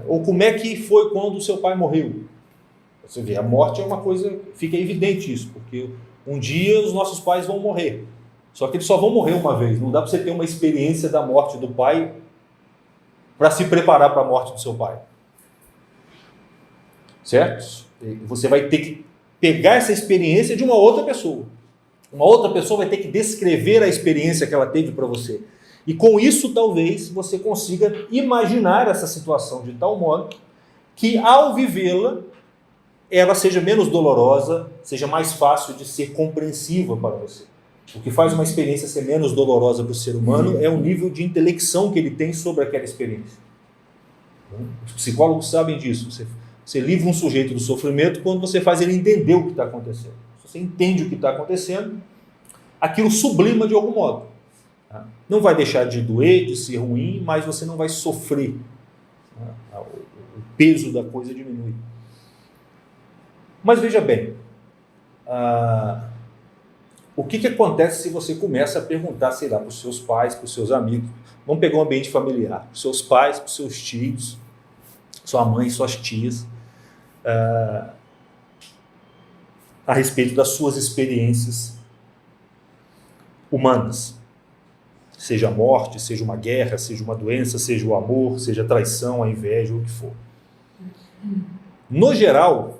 Ou como é que foi quando o seu pai morreu? Você vê, a morte é uma coisa, fica evidente isso, porque um dia os nossos pais vão morrer. Só que eles só vão morrer uma vez. Não dá para você ter uma experiência da morte do pai para se preparar para a morte do seu pai. Certo? Você vai ter que pegar essa experiência de uma outra pessoa. Uma outra pessoa vai ter que descrever a experiência que ela teve para você. E com isso, talvez, você consiga imaginar essa situação de tal modo que, ao vivê-la, ela seja menos dolorosa, seja mais fácil de ser compreensiva para você. O que faz uma experiência ser menos dolorosa para o ser humano é o nível de intelecção que ele tem sobre aquela experiência. Os psicólogos sabem disso. Você livra um sujeito do sofrimento quando você faz ele entender o que está acontecendo. Se você entende o que está acontecendo, aquilo sublima de algum modo. Não vai deixar de doer, de ser ruim, mas você não vai sofrer. O peso da coisa diminui. Mas veja bem, o que acontece se você começa a perguntar, sei lá, para os seus pais, para os seus amigos? Vamos pegar um ambiente familiar, para os seus pais, para os seus tios, sua mãe, suas tias, a respeito das suas experiências humanas. Seja a morte, seja uma guerra, seja uma doença, seja o amor, seja a traição, a inveja, o que for. No geral,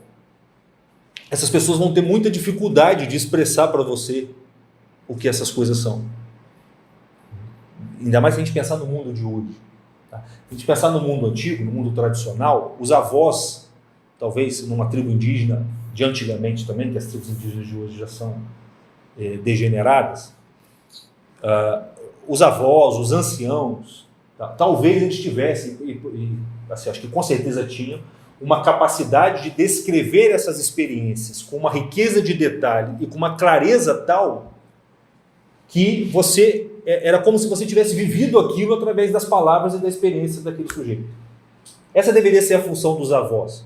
essas pessoas vão ter muita dificuldade de expressar para você o que essas coisas são. Ainda mais se a gente pensar no mundo de hoje. Tá? Se a gente pensar no mundo antigo, no mundo tradicional, os avós, talvez numa tribo indígena de antigamente também, que as tribos indígenas de hoje já são degeneradas, os avós, os anciãos, tá? Talvez eles tivessem, assim, acho que com certeza tinham, uma capacidade de descrever essas experiências com uma riqueza de detalhe e com uma clareza tal que era como se você tivesse vivido aquilo através das palavras e da experiência daquele sujeito. Essa deveria ser a função dos avós.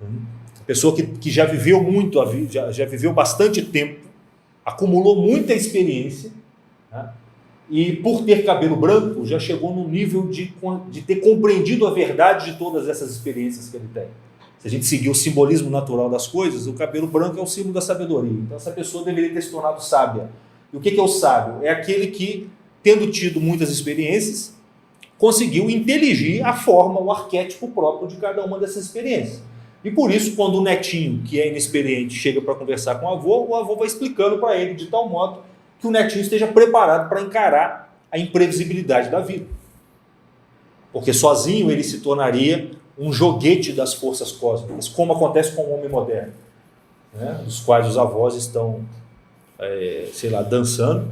A pessoa que já viveu muito a vida, já viveu bastante tempo, acumulou muita experiência, né? E por ter cabelo branco, já chegou no nível de ter compreendido a verdade de todas essas experiências que ele tem. Se a gente seguir o simbolismo natural das coisas, o cabelo branco é o símbolo da sabedoria. Então essa pessoa deveria ter se tornado sábia. E o que é o sábio? É aquele que, tendo tido muitas experiências, conseguiu inteligir a forma, o arquétipo próprio de cada uma dessas experiências. E por isso, quando o netinho, que é inexperiente, chega para conversar com o avô vai explicando para ele de tal modo que o netinho esteja preparado para encarar a imprevisibilidade da vida. Porque sozinho ele se tornaria um joguete das forças cósmicas, como acontece com o homem moderno, né? Dos quais os avós estão, dançando,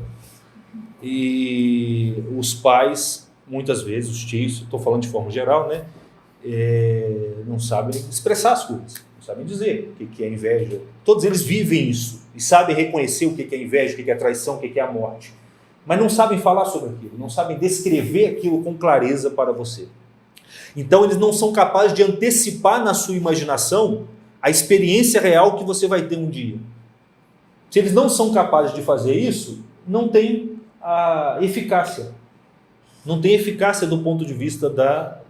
e os pais, muitas vezes, os tios, estou falando de forma geral, né? Não sabem expressar as coisas, não sabem dizer o que é inveja. Todos eles vivem isso e sabem reconhecer o que é inveja, o que é traição, o que é a morte, mas não sabem falar sobre aquilo, não sabem descrever aquilo com clareza para você. Então eles não são capazes de antecipar na sua imaginação a experiência real que você vai ter um dia. Se eles não são capazes de fazer isso, não tem a eficácia. Não tem eficácia do ponto de vista da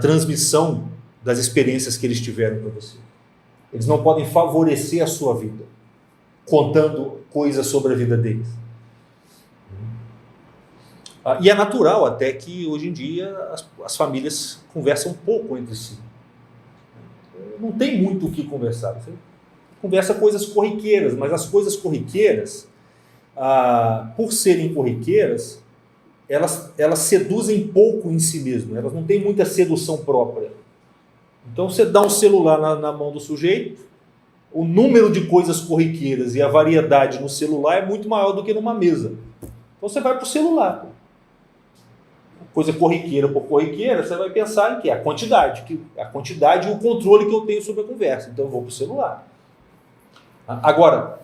transmissão das experiências que eles tiveram para você. Eles não podem favorecer a sua vida, contando coisas sobre a vida deles. E é natural até que hoje em dia as famílias conversam pouco entre si. Não tem muito o que conversar. Você conversa coisas corriqueiras, mas as coisas corriqueiras, por serem corriqueiras, elas seduzem pouco em si mesmas, elas não têm muita sedução própria. Então você dá um celular na mão do sujeito, o número de coisas corriqueiras e a variedade no celular é muito maior do que numa mesa. Então você vai para o celular. Coisa corriqueira por corriqueira, você vai pensar em que? A quantidade e o controle que eu tenho sobre a conversa. Então eu vou para o celular. Agora,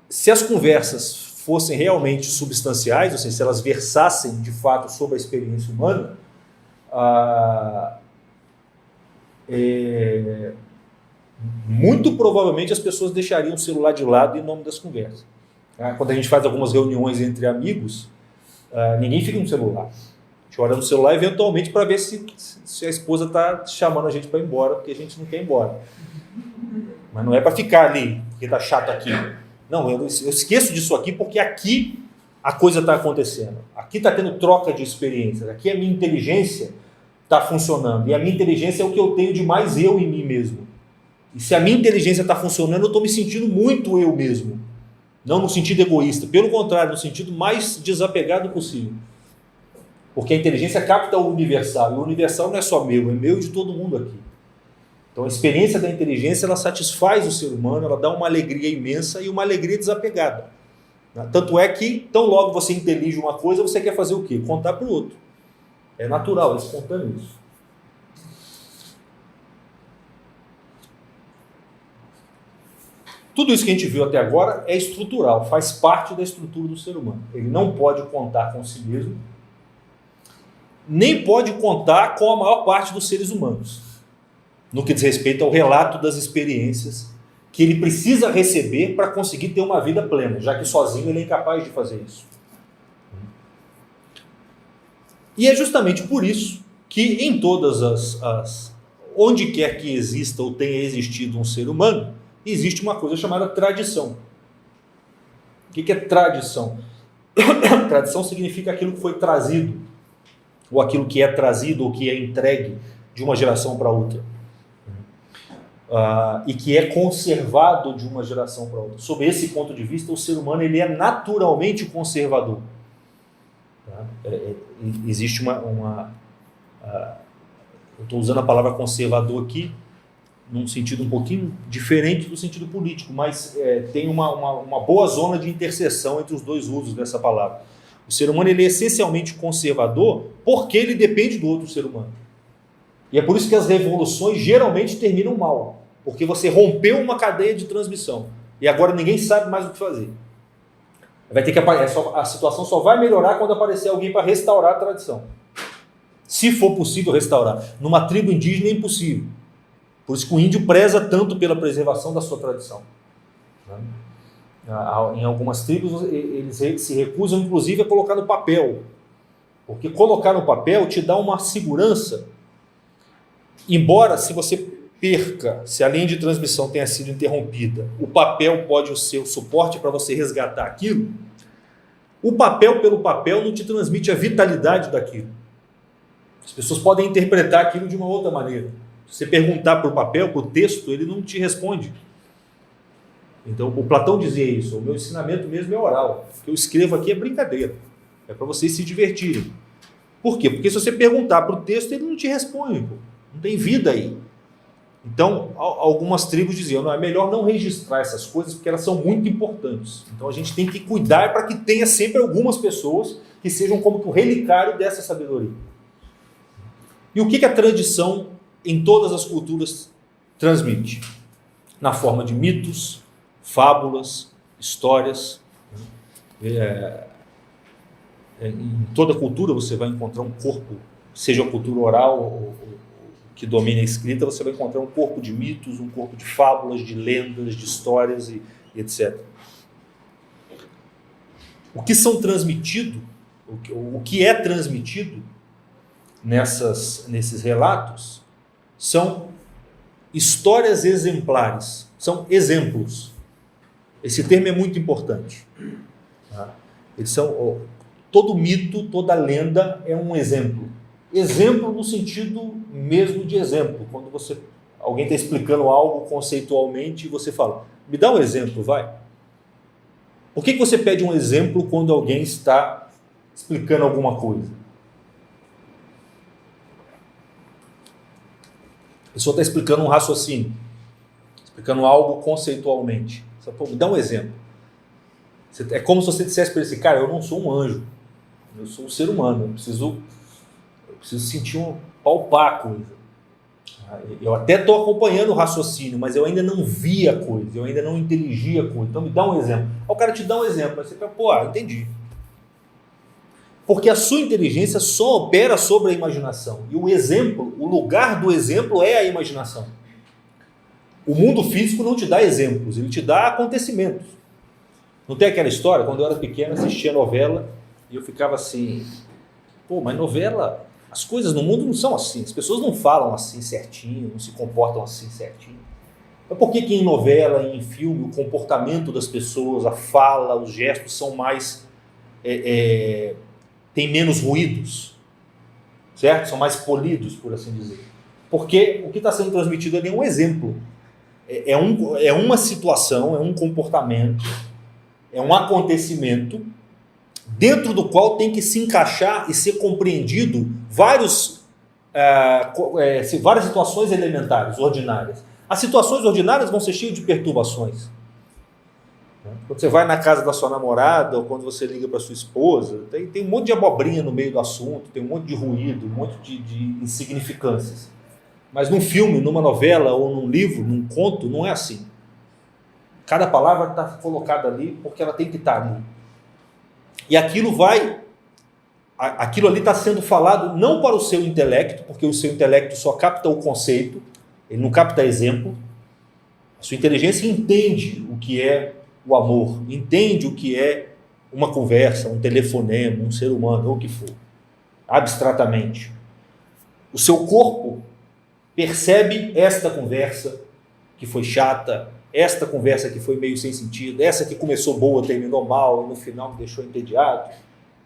se as conversas fossem realmente substanciais, ou seja, se elas versassem de fato sobre a experiência humana, muito provavelmente as pessoas deixariam o celular de lado em nome das conversas. Quando a gente faz algumas reuniões entre amigos, ninguém fica no celular. A gente olha no celular eventualmente para ver se a esposa está chamando a gente para ir embora, porque a gente não quer ir embora. Mas não é para ficar ali, porque está chato aqui. Não, eu esqueço disso aqui porque aqui a coisa está acontecendo. Aqui está tendo troca de experiências. Aqui a minha inteligência está funcionando. E a minha inteligência é o que eu tenho de mais eu em mim mesmo. E se a minha inteligência está funcionando, eu estou me sentindo muito eu mesmo. Não no sentido egoísta. Pelo contrário, no sentido mais desapegado possível. Porque a inteligência capta o universal. E o universal não é só meu, é meu e de todo mundo aqui. Então a experiência da inteligência, ela satisfaz o ser humano, ela dá uma alegria imensa e uma alegria desapegada. Tanto é que, tão logo você intelige uma coisa, você quer fazer o quê? Contar para o outro. É natural, é espontâneo isso. Tudo isso que a gente viu até agora é estrutural, faz parte da estrutura do ser humano. Ele não pode contar com si mesmo, nem pode contar com a maior parte dos seres humanos, no que diz respeito ao relato das experiências que ele precisa receber para conseguir ter uma vida plena, já que sozinho ele é incapaz de fazer isso. E é justamente por isso que em todas onde quer que exista ou tenha existido um ser humano, existe uma coisa chamada tradição. O que é tradição? Tradição significa aquilo que foi trazido, ou aquilo que é trazido, ou que é entregue de uma geração para outra. E que é conservado de uma geração para outra. Sob esse ponto de vista, o ser humano ele é naturalmente conservador. Existe eu estou usando a palavra conservador aqui num sentido um pouquinho diferente do sentido político, mas tem uma boa zona de interseção entre os dois usos dessa palavra. O ser humano ele é essencialmente conservador porque ele depende do outro ser humano. E é por isso que as revoluções geralmente terminam mal, porque você rompeu uma cadeia de transmissão e agora ninguém sabe mais o que fazer. Vai ter que a situação só vai melhorar quando aparecer alguém para restaurar a tradição. Se for possível restaurar. Numa tribo indígena é impossível. Por isso que o índio preza tanto pela preservação da sua tradição. Em algumas tribos eles se recusam inclusive a colocar no papel. Porque colocar no papel te dá uma segurança. Embora se você perca, se a linha de transmissão tenha sido interrompida, o papel pode ser o suporte para você resgatar aquilo. O papel pelo papel não te transmite a vitalidade daquilo. As pessoas podem interpretar aquilo de uma outra maneira. Se você perguntar para o papel, para o texto, ele não te responde. Então, o Platão dizia isso, o meu ensinamento mesmo é oral. O que eu escrevo aqui é brincadeira. É para vocês se divertirem. Por quê? Porque se você perguntar para o texto, ele não te responde. Não tem vida aí. Então, algumas tribos diziam, não, é melhor não registrar essas coisas porque elas são muito importantes. Então, a gente tem que cuidar para que tenha sempre algumas pessoas que sejam como que o relicário dessa sabedoria. E o que a tradição em todas as culturas transmite? Na forma de mitos, fábulas, histórias. Em toda cultura você vai encontrar um corpo, seja a cultura oral ou que domina a escrita, você vai encontrar um corpo de mitos, um corpo de fábulas, de lendas, de histórias e etc. O que são transmitido, o que é transmitido nesses relatos são histórias exemplares, são exemplos. Esse termo é muito importante. Eles são, todo mito, toda lenda é um exemplo. Exemplo no sentido mesmo de exemplo. Quando alguém está explicando algo conceitualmente e você fala, me dá um exemplo, vai. Por que você pede um exemplo quando alguém está explicando alguma coisa? A pessoa está explicando um raciocínio, explicando algo conceitualmente. Você fala, me dá um exemplo. É como se você dissesse para esse cara, eu não sou um anjo, eu sou um ser humano, eu preciso sentir palpar a coisa. Eu até estou acompanhando o raciocínio, mas eu ainda não vi a coisa, eu ainda não entendi a coisa. Então me dá um exemplo. O cara te dá um exemplo, aí você fala, entendi. Porque a sua inteligência só opera sobre a imaginação. E o exemplo, o lugar do exemplo é a imaginação. O mundo físico não te dá exemplos, ele te dá acontecimentos. Não tem aquela história? Quando eu era pequeno, assistia novela e eu ficava assim, mas novela, as coisas no mundo não são assim, as pessoas não falam assim certinho, não se comportam assim certinho. Mas por que em novela, em filme, o comportamento das pessoas, a fala, os gestos são mais... tem menos ruídos, certo? São mais polidos, por assim dizer. Porque o que está sendo transmitido ali é um exemplo. É uma situação, é um comportamento, é um acontecimento dentro do qual tem que se encaixar e ser compreendido várias situações elementares, ordinárias. As situações ordinárias vão ser cheias de perturbações. Quando você vai na casa da sua namorada ou quando você liga para sua esposa, tem um monte de abobrinha no meio do assunto, tem um monte de ruído, um monte de insignificâncias. Mas num filme, numa novela ou num livro, num conto, não é assim. Cada palavra está colocada ali porque ela tem que estar ali. E aquilo ali está sendo falado não para o seu intelecto, porque o seu intelecto só capta o conceito, ele não capta exemplo. A sua inteligência entende o que é o amor, entende o que é uma conversa, um telefonema, um ser humano, ou o que for, abstratamente. O seu corpo percebe esta conversa, que foi chata, esta conversa que foi meio sem sentido, essa que começou boa, terminou mal, e no final me deixou entediado.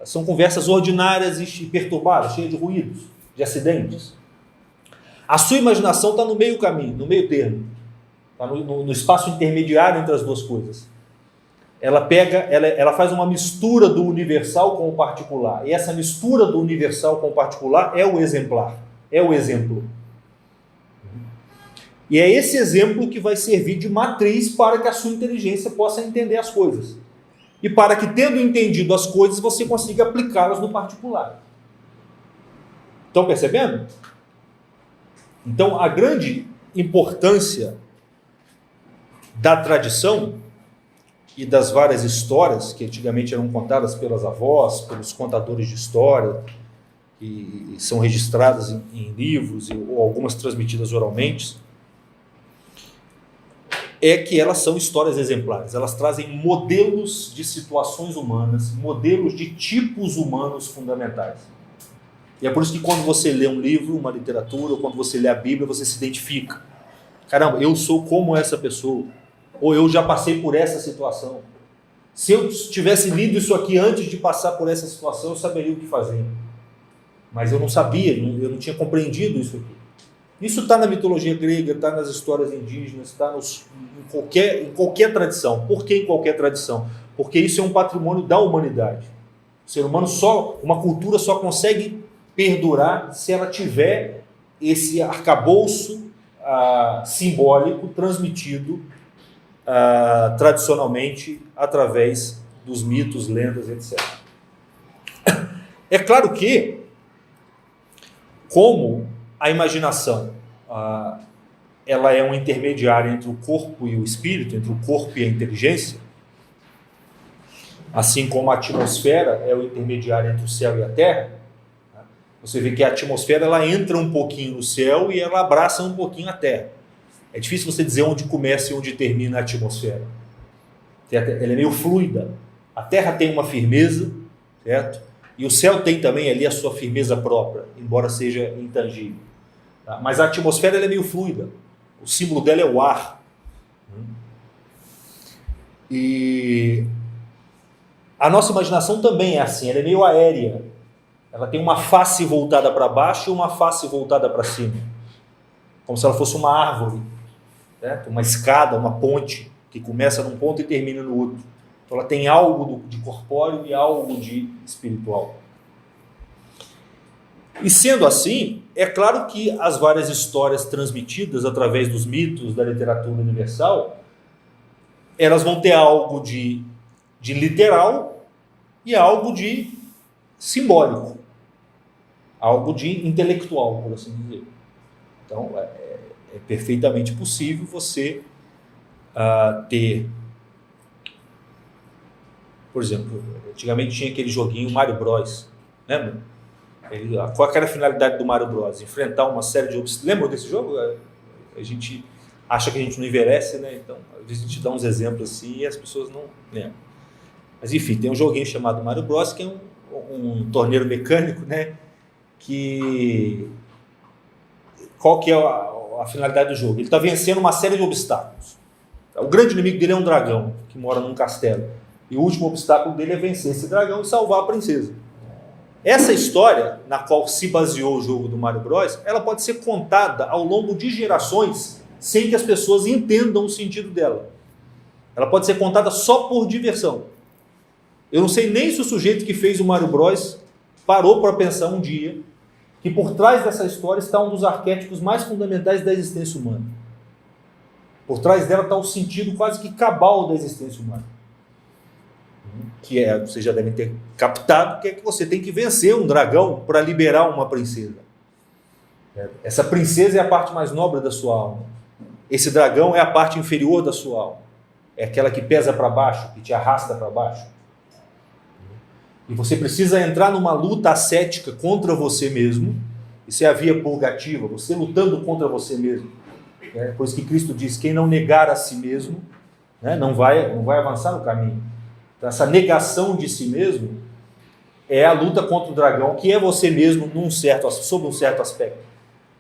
São conversas ordinárias e perturbadas, cheias de ruídos, de acidentes. A sua imaginação está no meio caminho, no meio termo, está no espaço intermediário entre as duas coisas. Ela faz uma mistura do universal com o particular, e essa mistura do universal com o particular é o exemplar, é o exemplo. E é esse exemplo que vai servir de matriz para que a sua inteligência possa entender as coisas. E para que, tendo entendido as coisas, você consiga aplicá-las no particular. Estão percebendo? Então, a grande importância da tradição e das várias histórias que antigamente eram contadas pelas avós, pelos contadores de história, e são registradas em livros, ou algumas transmitidas oralmente, é que elas são histórias exemplares. Elas trazem modelos de situações humanas, modelos de tipos humanos fundamentais. E é por isso que quando você lê um livro, uma literatura, ou quando você lê a Bíblia, você se identifica. Caramba, eu sou como essa pessoa. Ou eu já passei por essa situação. Se eu tivesse lido isso aqui antes de passar por essa situação, eu saberia o que fazer. Mas eu não sabia, eu não tinha compreendido isso aqui. Isso está na mitologia grega, está nas histórias indígenas, está em qualquer tradição. Por que em qualquer tradição? Porque isso é um patrimônio da humanidade. O ser humano uma cultura só consegue perdurar se ela tiver esse arcabouço simbólico transmitido tradicionalmente através dos mitos, lendas, etc. É claro que, como a imaginação ela é um intermediário entre o corpo e o espírito, entre o corpo e a inteligência, assim como a atmosfera é o intermediário entre o céu e a terra, você vê que a atmosfera ela entra um pouquinho no céu e ela abraça um pouquinho a terra. É difícil você dizer onde começa e onde termina a atmosfera. Ela é meio fluida. A terra tem uma firmeza, certo? E o céu tem também ali a sua firmeza própria, embora seja intangível. Tá? Mas a atmosfera ela é meio fluida. O símbolo dela é o ar. E a nossa imaginação também é assim, ela é meio aérea. Ela tem uma face voltada para baixo e uma face voltada para cima. Como se ela fosse uma árvore, certo? Uma escada, uma ponte, que começa num ponto e termina no outro. Então ela tem algo de corpóreo e algo de espiritual. E sendo assim, é claro que as várias histórias transmitidas através dos mitos da literatura universal, elas vão ter algo de literal e algo de simbólico, algo de intelectual, por assim dizer. Então, é perfeitamente possível você ter... Por exemplo, antigamente tinha aquele joguinho Mario Bros. Lembra? Qual era a finalidade do Mario Bros? Enfrentar uma série de obstáculos. Lembram desse jogo? A gente acha que a gente não envelhece, né? Então, às vezes a gente dá uns exemplos assim e as pessoas não lembram. Mas enfim, tem um joguinho chamado Mario Bros, que é um torneiro mecânico, né? Qual que é a finalidade do jogo? Ele está vencendo uma série de obstáculos. O grande inimigo dele é um dragão, que mora num castelo. E o último obstáculo dele é vencer esse dragão e salvar a princesa. Essa história, na qual se baseou o jogo do Mario Bros, ela pode ser contada ao longo de gerações sem que as pessoas entendam o sentido dela. Ela pode ser contada só por diversão. Eu não sei nem se o sujeito que fez o Mario Bros parou para pensar um dia que por trás dessa história está um dos arquétipos mais fundamentais da existência humana. Por trás dela está o sentido quase que cabal da existência humana. Que vocês já devem ter captado, que é que você tem que vencer um dragão para liberar uma princesa. Essa princesa é a parte mais nobre da sua alma. Esse dragão é a parte inferior da sua alma. É aquela que pesa para baixo, que te arrasta para baixo. E você precisa entrar numa luta ascética contra você mesmo. Isso é a via purgativa, você lutando contra você mesmo. Por isso que Cristo diz, quem não negar a si mesmo, não vai avançar no caminho. Então, essa negação de si mesmo é a luta contra o dragão, que é você mesmo sob um certo aspecto.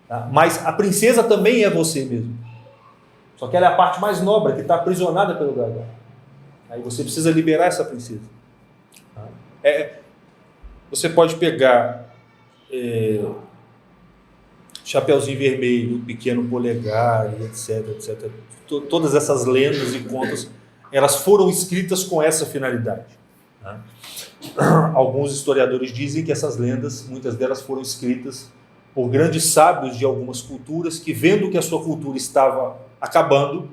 Tá? Mas a princesa também é você mesmo. Só que ela é a parte mais nobre, que está aprisionada pelo dragão. Aí você precisa liberar essa princesa. Você pode pegar Chapeuzinho Vermelho, Pequeno Polegar, etc, etc. Todas essas lendas e contos, elas foram escritas com essa finalidade. Alguns historiadores dizem que essas lendas, muitas delas foram escritas por grandes sábios de algumas culturas que, vendo que a sua cultura estava acabando,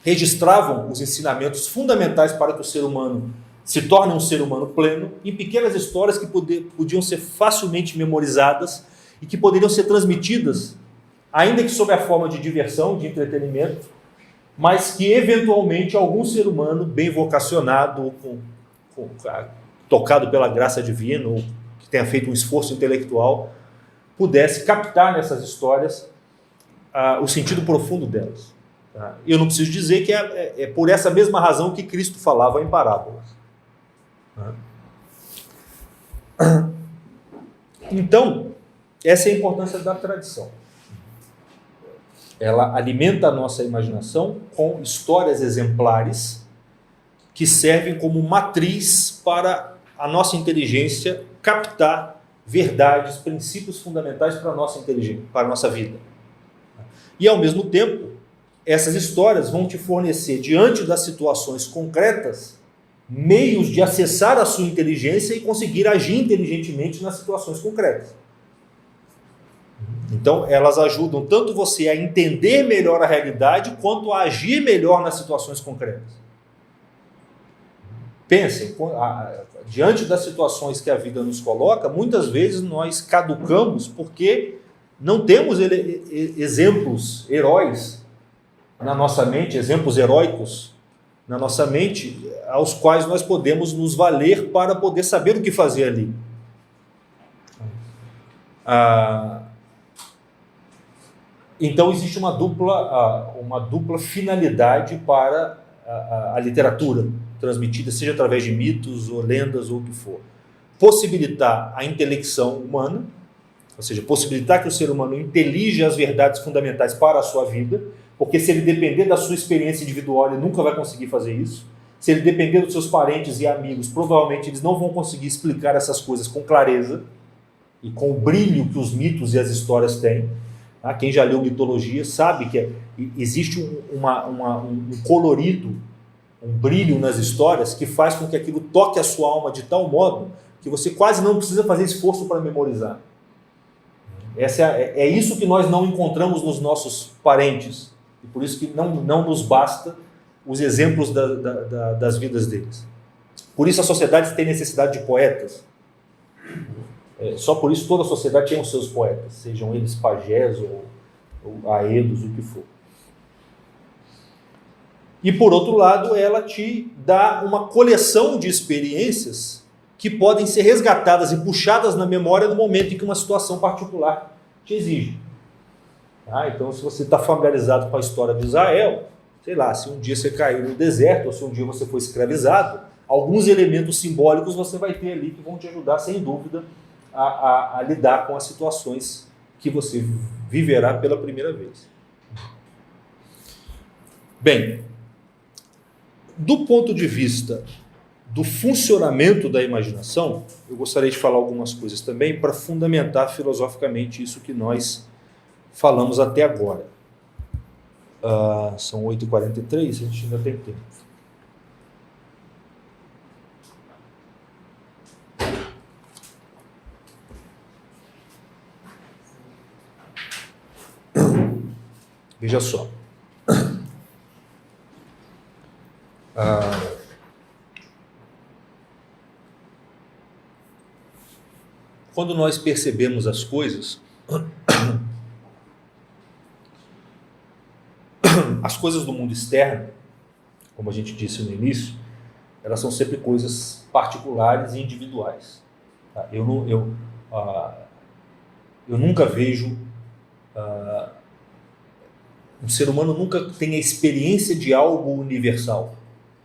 registravam os ensinamentos fundamentais para que o ser humano se torne um ser humano pleno em pequenas histórias que podiam ser facilmente memorizadas e que poderiam ser transmitidas, ainda que sob a forma de diversão, de entretenimento, mas que eventualmente algum ser humano bem vocacionado, tocado pela graça divina, ou que tenha feito um esforço intelectual, pudesse captar nessas histórias o sentido profundo delas. Eu não preciso dizer que é por essa mesma razão que Cristo falava em parábolas. Então, essa é a importância da tradição. Ela alimenta a nossa imaginação com histórias exemplares que servem como matriz para a nossa inteligência captar verdades, princípios fundamentais para a nossa inteligência, para a nossa vida. E, ao mesmo tempo, essas histórias vão te fornecer, diante das situações concretas, meios de acessar a sua inteligência e conseguir agir inteligentemente nas situações concretas. Então, elas ajudam tanto você a entender melhor a realidade, quanto a agir melhor nas situações concretas. Pensem, diante das situações que a vida nos coloca, muitas vezes nós caducamos porque não temos exemplos heróis na nossa mente, exemplos heróicos na nossa mente, aos quais nós podemos nos valer para poder saber o que fazer ali. Então existe uma dupla finalidade para a literatura transmitida, seja através de mitos ou lendas ou o que for. Possibilitar a intelecção humana, ou seja, possibilitar que o ser humano intelija as verdades fundamentais para a sua vida, porque se ele depender da sua experiência individual, ele nunca vai conseguir fazer isso. Se ele depender dos seus parentes e amigos, provavelmente eles não vão conseguir explicar essas coisas com clareza e com o brilho que os mitos e as histórias têm. Quem já leu mitologia sabe que existe um colorido, um brilho nas histórias que faz com que aquilo toque a sua alma de tal modo que você quase não precisa fazer esforço para memorizar. É isso que nós não encontramos nos nossos parentes. E por isso que não nos basta os exemplos das vidas deles. Por isso a sociedade tem necessidade de poetas. Só por isso toda a sociedade tem os seus poetas, sejam eles pajés ou aedos, o que for. E por outro lado, ela te dá uma coleção de experiências que podem ser resgatadas e puxadas na memória no momento em que uma situação particular te exige. Então, se você está familiarizado com a história de Israel, sei lá, se um dia você caiu no deserto ou se um dia você foi escravizado, alguns elementos simbólicos você vai ter ali que vão te ajudar, sem dúvida, a lidar com as situações que você viverá pela primeira vez. Bem, do ponto de vista do funcionamento da imaginação, eu gostaria de falar algumas coisas também para fundamentar filosoficamente isso que nós falamos até agora. São 8h43, a gente ainda tem tempo. Veja só. Quando nós percebemos as coisas, as coisas do mundo externo, como a gente disse no início, elas são sempre coisas particulares e individuais. Eu nunca vejo... um ser humano nunca tem a experiência de algo universal.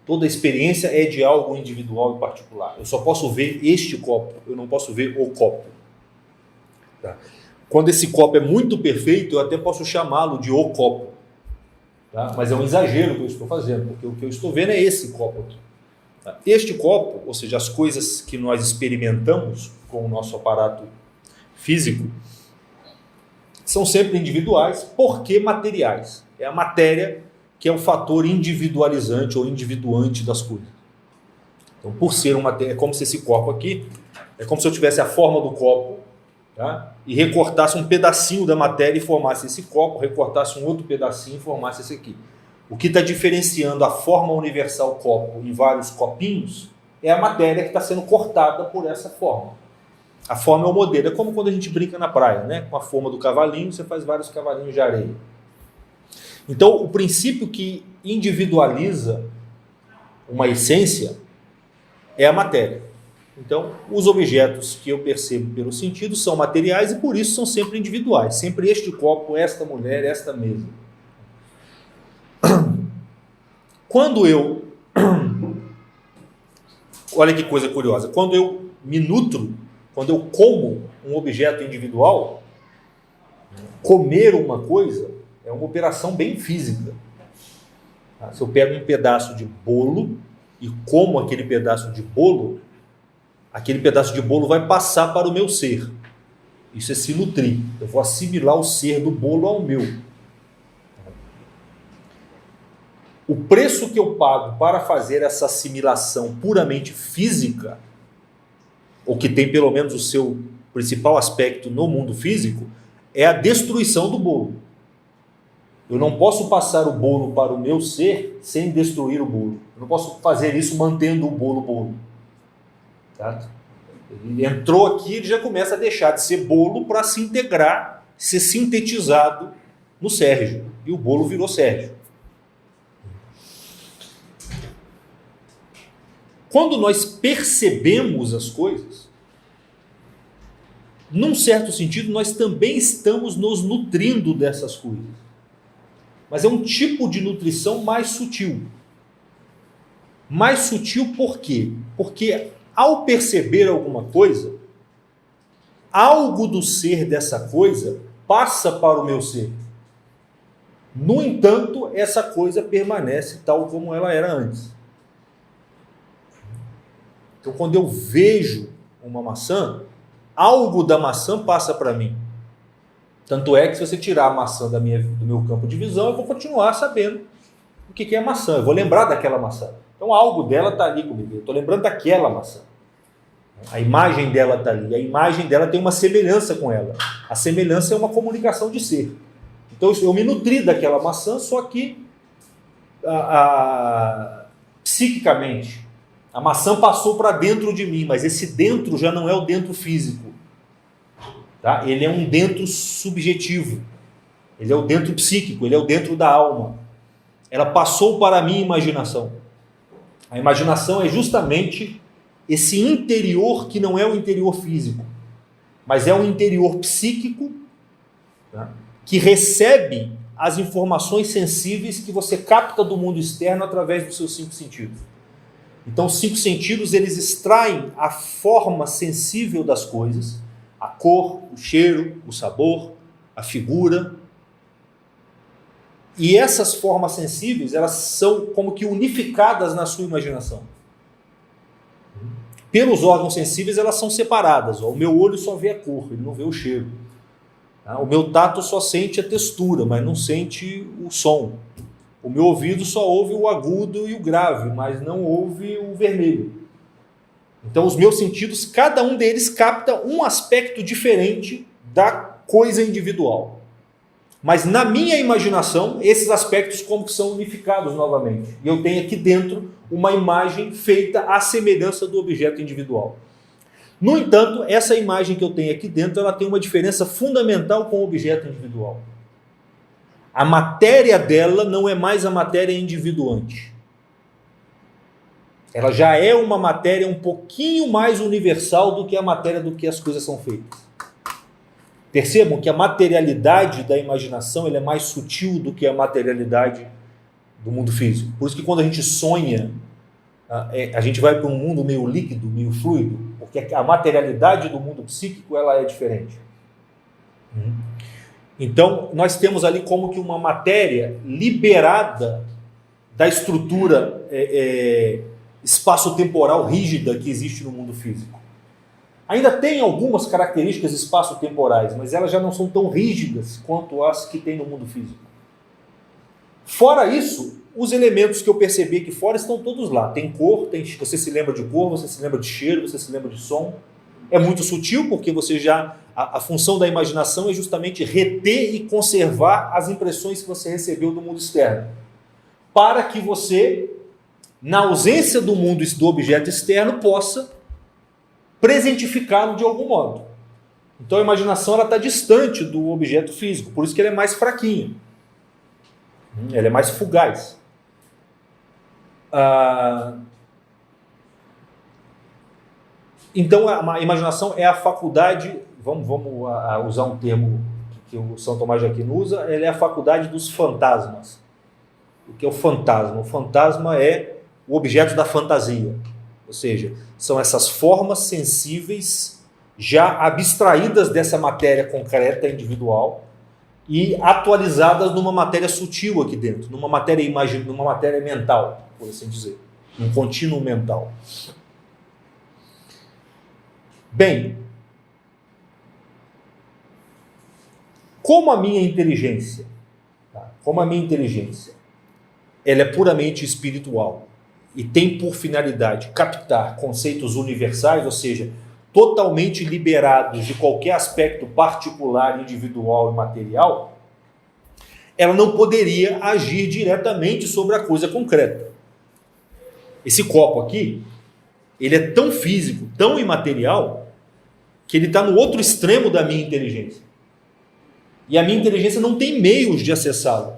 Toda experiência é de algo individual e particular. Eu só posso ver este copo, eu não posso ver o copo. Quando esse copo é muito perfeito, eu até posso chamá-lo de o copo. Tá? Mas é um exagero que eu estou fazendo, porque o que eu estou vendo é esse copo aqui. Tá? Este copo, ou seja, as coisas que nós experimentamos com o nosso aparato físico, são sempre individuais, porque materiais. É a matéria que é o fator individualizante ou individuante das coisas. Então, por ser uma matéria, é como se esse copo aqui, é como se eu tivesse a forma do copo, tá? E recortasse um pedacinho da matéria e formasse esse copo, recortasse um outro pedacinho e formasse esse aqui. O que está diferenciando a forma universal copo em vários copinhos é a matéria que está sendo cortada por essa forma. A forma é o modelo, é como quando a gente brinca na praia, né? Com a forma do cavalinho, você faz vários cavalinhos de areia. Então, o princípio que individualiza uma essência é a matéria. Então, os objetos que eu percebo pelo sentido são materiais e por isso são sempre individuais. Sempre este copo, esta mulher, esta mesa. Quando eu... Olha que coisa curiosa. Quando eu me nutro, quando eu como um objeto individual, comer uma coisa é uma operação bem física. Se eu pego um pedaço de bolo e como aquele pedaço de bolo vai passar para o meu ser. Isso é se nutrir. Eu vou assimilar o ser do bolo ao meu. O preço que eu pago para fazer essa assimilação puramente física, ou que tem pelo menos o seu principal aspecto no mundo físico, é a destruição do bolo. Eu não posso passar o bolo para o meu ser sem destruir o bolo. Eu não posso fazer isso mantendo o bolo. Tá? Ele entrou aqui, ele já começa a deixar de ser bolo para se integrar, ser sintetizado no Sérgio. E o bolo virou Sérgio. Quando nós percebemos as coisas, num certo sentido, nós também estamos nos nutrindo dessas coisas. Mas é um tipo de nutrição mais sutil. Mais sutil por quê? Porque ao perceber alguma coisa, algo do ser dessa coisa passa para o meu ser. No entanto, essa coisa permanece tal como ela era antes. Então, quando eu vejo uma maçã, algo da maçã passa para mim. Tanto é que se você tirar a maçã do meu campo de visão, eu vou continuar sabendo o que é a maçã. Eu vou lembrar daquela maçã. Então, algo dela está ali comigo. Eu estou lembrando daquela maçã. A imagem dela está ali. A imagem dela tem uma semelhança com ela. A semelhança é uma comunicação de ser. Então, eu me nutri daquela maçã, só que psiquicamente. A maçã passou para dentro de mim, mas esse dentro já não é o dentro físico. Tá? Ele é um dentro subjetivo. Ele é o dentro psíquico, ele é o dentro da alma. Ela passou para a minha imaginação. A imaginação é justamente esse interior que não é o interior físico, mas é o interior psíquico, tá? Que recebe as informações sensíveis que você capta do mundo externo através dos seus 5 sentidos. Então, os 5 sentidos, eles extraem a forma sensível das coisas, a cor, o cheiro, o sabor, a figura. E essas formas sensíveis, elas são como que unificadas na sua imaginação. Pelos órgãos sensíveis, elas são separadas. O meu olho só vê a cor, ele não vê o cheiro. O meu tato só sente a textura, mas não sente o som. O meu ouvido só ouve o agudo e o grave, mas não ouve o vermelho. Então, os meus sentidos, cada um deles capta um aspecto diferente da coisa individual. Mas na minha imaginação, esses aspectos como que são unificados novamente. E eu tenho aqui dentro uma imagem feita à semelhança do objeto individual. No entanto, essa imagem que eu tenho aqui dentro, ela tem uma diferença fundamental com o objeto individual. A matéria dela não é mais a matéria individuante. Ela já é uma matéria um pouquinho mais universal do que a matéria do que as coisas são feitas. Percebam que a materialidade da imaginação ela é mais sutil do que a materialidade do mundo físico. Por isso que quando a gente sonha, a gente vai para um mundo meio líquido, meio fluido, porque a materialidade do mundo psíquico ela é diferente. Então, nós temos ali como que uma matéria liberada da estrutura espaço-temporal rígida que existe no mundo físico. Ainda tem algumas características espaço-temporais, mas elas já não são tão rígidas quanto as que tem no mundo físico. Fora isso, os elementos que eu percebi aqui fora estão todos lá. Tem cor, você se lembra de cor, você se lembra de cheiro, você se lembra de som. É muito sutil, porque você já... A função da imaginação é justamente reter e conservar as impressões que você recebeu do mundo externo, para que você, na ausência do mundo do objeto externo, possa presentificá-lo de algum modo. Então a imaginação está distante do objeto físico, por isso que ela é mais fraquinha. Ela é mais fugaz. Então a imaginação é a faculdade, vamos usar um termo que o São Tomás de Aquino usa, ela é a faculdade dos fantasmas. O que é o fantasma? O fantasma é o objeto da fantasia, ou seja, são essas formas sensíveis já abstraídas dessa matéria concreta individual e atualizadas numa matéria sutil aqui dentro, numa matéria mental, por assim dizer, num contínuo mental. Bem, como a minha inteligência, ela é puramente espiritual e tem por finalidade captar conceitos universais, ou seja, totalmente liberados de qualquer aspecto particular, individual e material, ela não poderia agir diretamente sobre a coisa concreta. Esse copo aqui, ele é tão físico, tão imaterial, que ele está no outro extremo da minha inteligência. E a minha inteligência não tem meios de acessá-lo.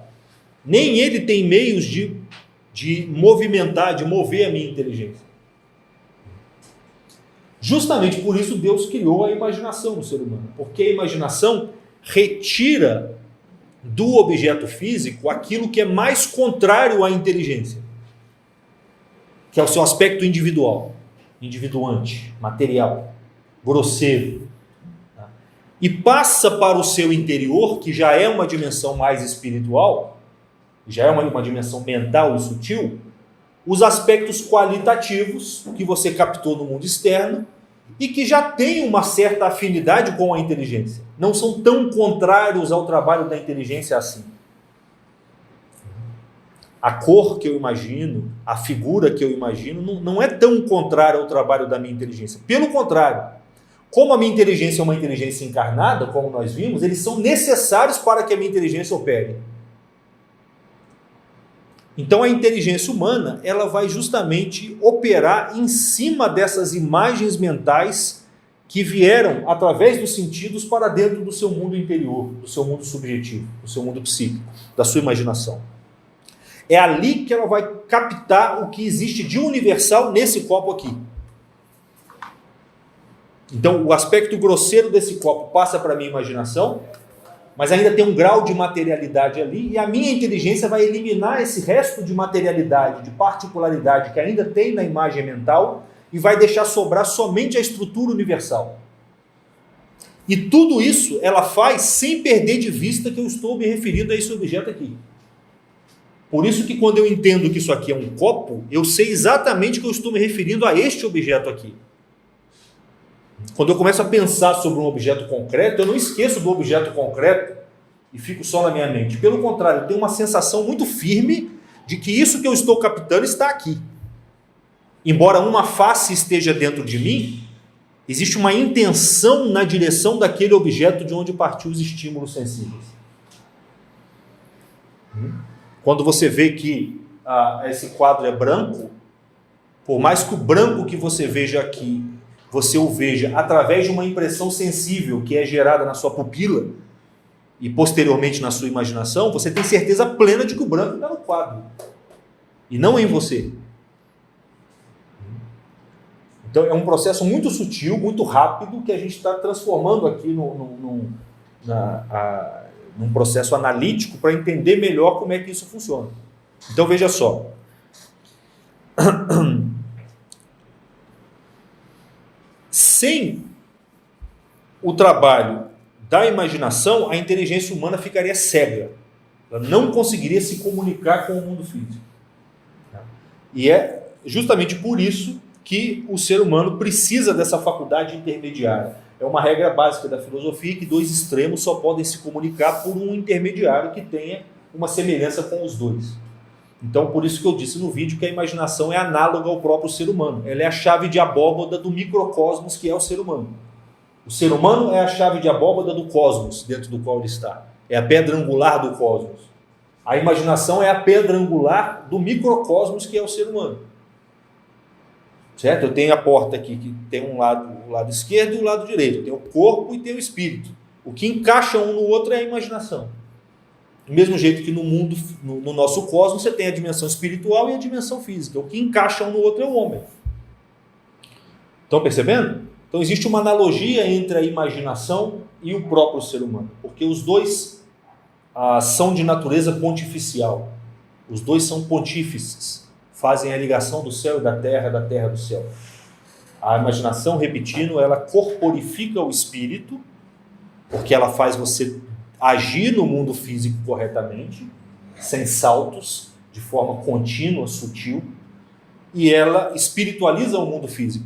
Nem ele tem meios de movimentar, de mover a minha inteligência. Justamente por isso Deus criou a imaginação no ser humano. Porque a imaginação retira do objeto físico aquilo que é mais contrário à inteligência, que é o seu aspecto individual, individuante, material, grosseiro. E passa para o seu interior, que já é uma dimensão mais espiritual, já é uma dimensão mental e sutil, os aspectos qualitativos que você captou no mundo externo e que já tem uma certa afinidade com a inteligência. Não são tão contrários ao trabalho da inteligência assim. A cor que eu imagino, a figura que eu imagino, não é tão contrária ao trabalho da minha inteligência. Pelo contrário, como a minha inteligência é uma inteligência encarnada, como nós vimos, eles são necessários para que a minha inteligência opere. Então a inteligência humana, ela vai justamente operar em cima dessas imagens mentais que vieram através dos sentidos para dentro do seu mundo interior, do seu mundo subjetivo, do seu mundo psíquico, da sua imaginação. É ali que ela vai captar o que existe de universal nesse copo aqui. Então o aspecto grosseiro desse copo passa para a minha imaginação, mas ainda tem um grau de materialidade ali, e a minha inteligência vai eliminar esse resto de materialidade, de particularidade que ainda tem na imagem mental, e vai deixar sobrar somente a estrutura universal. E tudo isso ela faz sem perder de vista que eu estou me referindo a esse objeto aqui. Por isso que quando eu entendo que isso aqui é um copo, eu sei exatamente que eu estou me referindo a este objeto aqui. Quando eu começo a pensar sobre um objeto concreto, eu não esqueço do objeto concreto e fico só na minha mente. Pelo contrário, eu tenho uma sensação muito firme de que isso que eu estou captando está aqui. Embora uma face esteja dentro de mim, existe uma intenção na direção daquele objeto de onde partiu os estímulos sensíveis. Quando você vê que esse quadro é branco, por mais que o branco que você veja aqui, você o veja através de uma impressão sensível que é gerada na sua pupila e posteriormente na sua imaginação, você tem certeza plena de que o branco está no quadro e não em você. Então é um processo muito sutil, muito rápido, que a gente está transformando aqui num processo analítico para entender melhor como é que isso funciona. Então veja só. Sem o trabalho da imaginação, a inteligência humana ficaria cega. Ela não conseguiria se comunicar com o mundo físico. E é justamente por isso que o ser humano precisa dessa faculdade intermediária. É uma regra básica da filosofia que dois extremos só podem se comunicar por um intermediário que tenha uma semelhança com os dois. Então, por isso que eu disse no vídeo que a imaginação é análoga ao próprio ser humano. Ela é a chave de abóbada do microcosmos que é o ser humano. O ser humano é a chave de abóbada do cosmos dentro do qual ele está. É a pedra angular do cosmos. A imaginação é a pedra angular do microcosmos que é o ser humano. Certo? Eu tenho a porta aqui que tem o lado esquerdo e o lado direito. Tem o corpo e tem o espírito. O que encaixa um no outro é a imaginação. Do mesmo jeito que no mundo, no nosso cosmos, você tem a dimensão espiritual e a dimensão física. O que encaixa um no outro é o homem. Estão percebendo? Então existe uma analogia entre a imaginação e o próprio ser humano. Porque os dois são de natureza pontificial. Os dois são pontífices. Fazem a ligação do céu e da terra do céu. A imaginação, repetindo, ela corporifica o espírito, porque ela faz você agir no mundo físico corretamente, sem saltos, de forma contínua, sutil, e ela espiritualiza o mundo físico,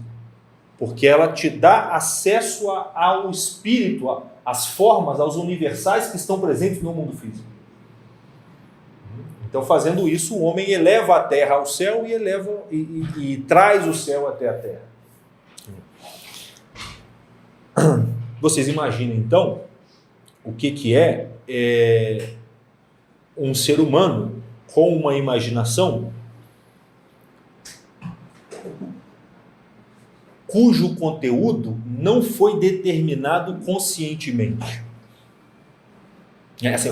porque ela te dá acesso ao espírito, às formas, aos universais que estão presentes no mundo físico. Então, fazendo isso, o homem eleva a terra ao céu e traz o céu até a terra. Vocês imaginem, então, o que é um ser humano com uma imaginação cujo conteúdo não foi determinado conscientemente.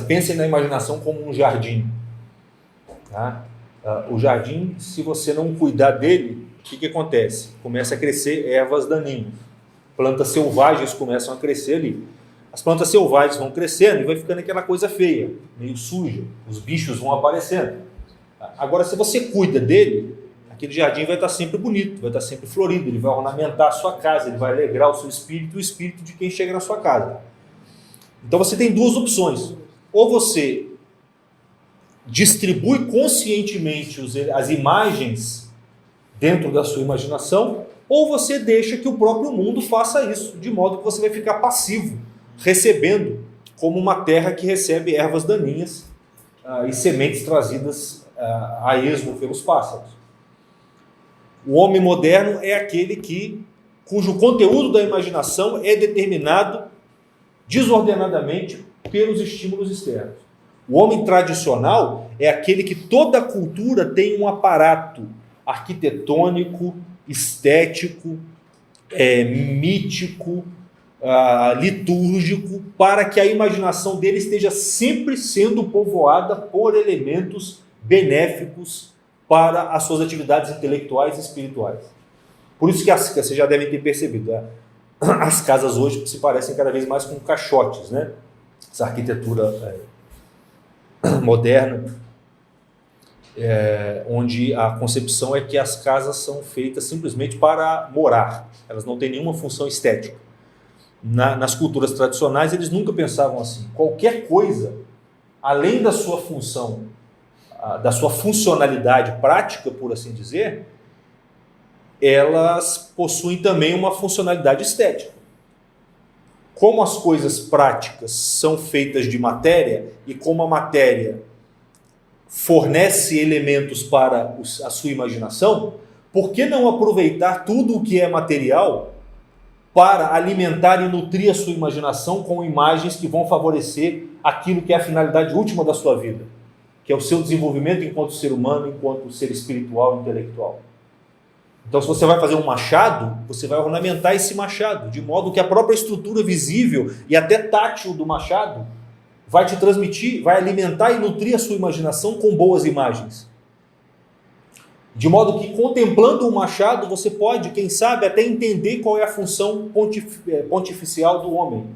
Pensem na imaginação como um jardim. Tá? O jardim, se você não cuidar dele, o que acontece? Começa a crescer ervas daninhas. Plantas selvagens começam a crescer ali. As plantas selvagens vão crescendo e vai ficando aquela coisa feia, meio suja. Os bichos vão aparecendo. Agora, se você cuida dele, aquele jardim vai estar sempre bonito, vai estar sempre florido, ele vai ornamentar a sua casa, ele vai alegrar o seu espírito e o espírito de quem chega na sua casa. Então você tem duas opções. Ou você distribui conscientemente as imagens dentro da sua imaginação, ou você deixa que o próprio mundo faça isso, de modo que você vai ficar passivo, recebendo como uma terra que recebe ervas daninhas e sementes trazidas a esmo pelos pássaros. O homem moderno é aquele cujo conteúdo da imaginação é determinado desordenadamente pelos estímulos externos. O homem tradicional é aquele que toda a cultura tem um aparato arquitetônico, estético, mítico, litúrgico, para que a imaginação dele esteja sempre sendo povoada por elementos benéficos para as suas atividades intelectuais e espirituais. Por isso que vocês já devem ter percebido, as casas hoje se parecem cada vez mais com caixotes, né? Essa arquitetura moderna, onde a concepção é que as casas são feitas simplesmente para morar, elas não têm nenhuma função estética. Nas culturas tradicionais eles nunca pensavam assim. Qualquer coisa, além da sua função, da sua funcionalidade prática, por assim dizer, elas possuem também uma funcionalidade estética. Como as coisas práticas são feitas de matéria e como a matéria fornece elementos para a sua imaginação, por que não aproveitar tudo o que é material para alimentar e nutrir a sua imaginação com imagens que vão favorecer aquilo que é a finalidade última da sua vida, que é o seu desenvolvimento enquanto ser humano, enquanto ser espiritual e intelectual. Então, se você vai fazer um machado, você vai ornamentar esse machado, de modo que a própria estrutura visível e até tátil do machado vai te transmitir, vai alimentar e nutrir a sua imaginação com boas imagens. De modo que, contemplando o machado, você pode, quem sabe, até entender qual é a função pontificial do homem.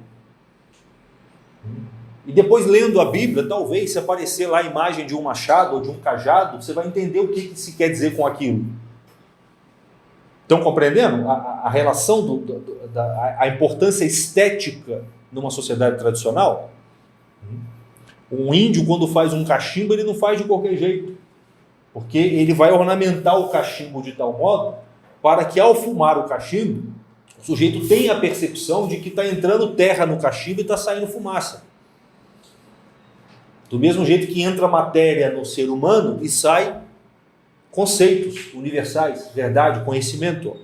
E depois, lendo a Bíblia, talvez, se aparecer lá a imagem de um machado ou de um cajado, você vai entender o que se quer dizer com aquilo. Estão compreendendo a relação, a importância estética numa sociedade tradicional? Um índio, quando faz um cachimbo, ele não faz de qualquer jeito, porque ele vai ornamentar o cachimbo de tal modo para que, ao fumar o cachimbo, o sujeito tenha a percepção de que está entrando terra no cachimbo e está saindo fumaça. Do mesmo jeito que entra matéria no ser humano e sai conceitos universais, verdade, conhecimento.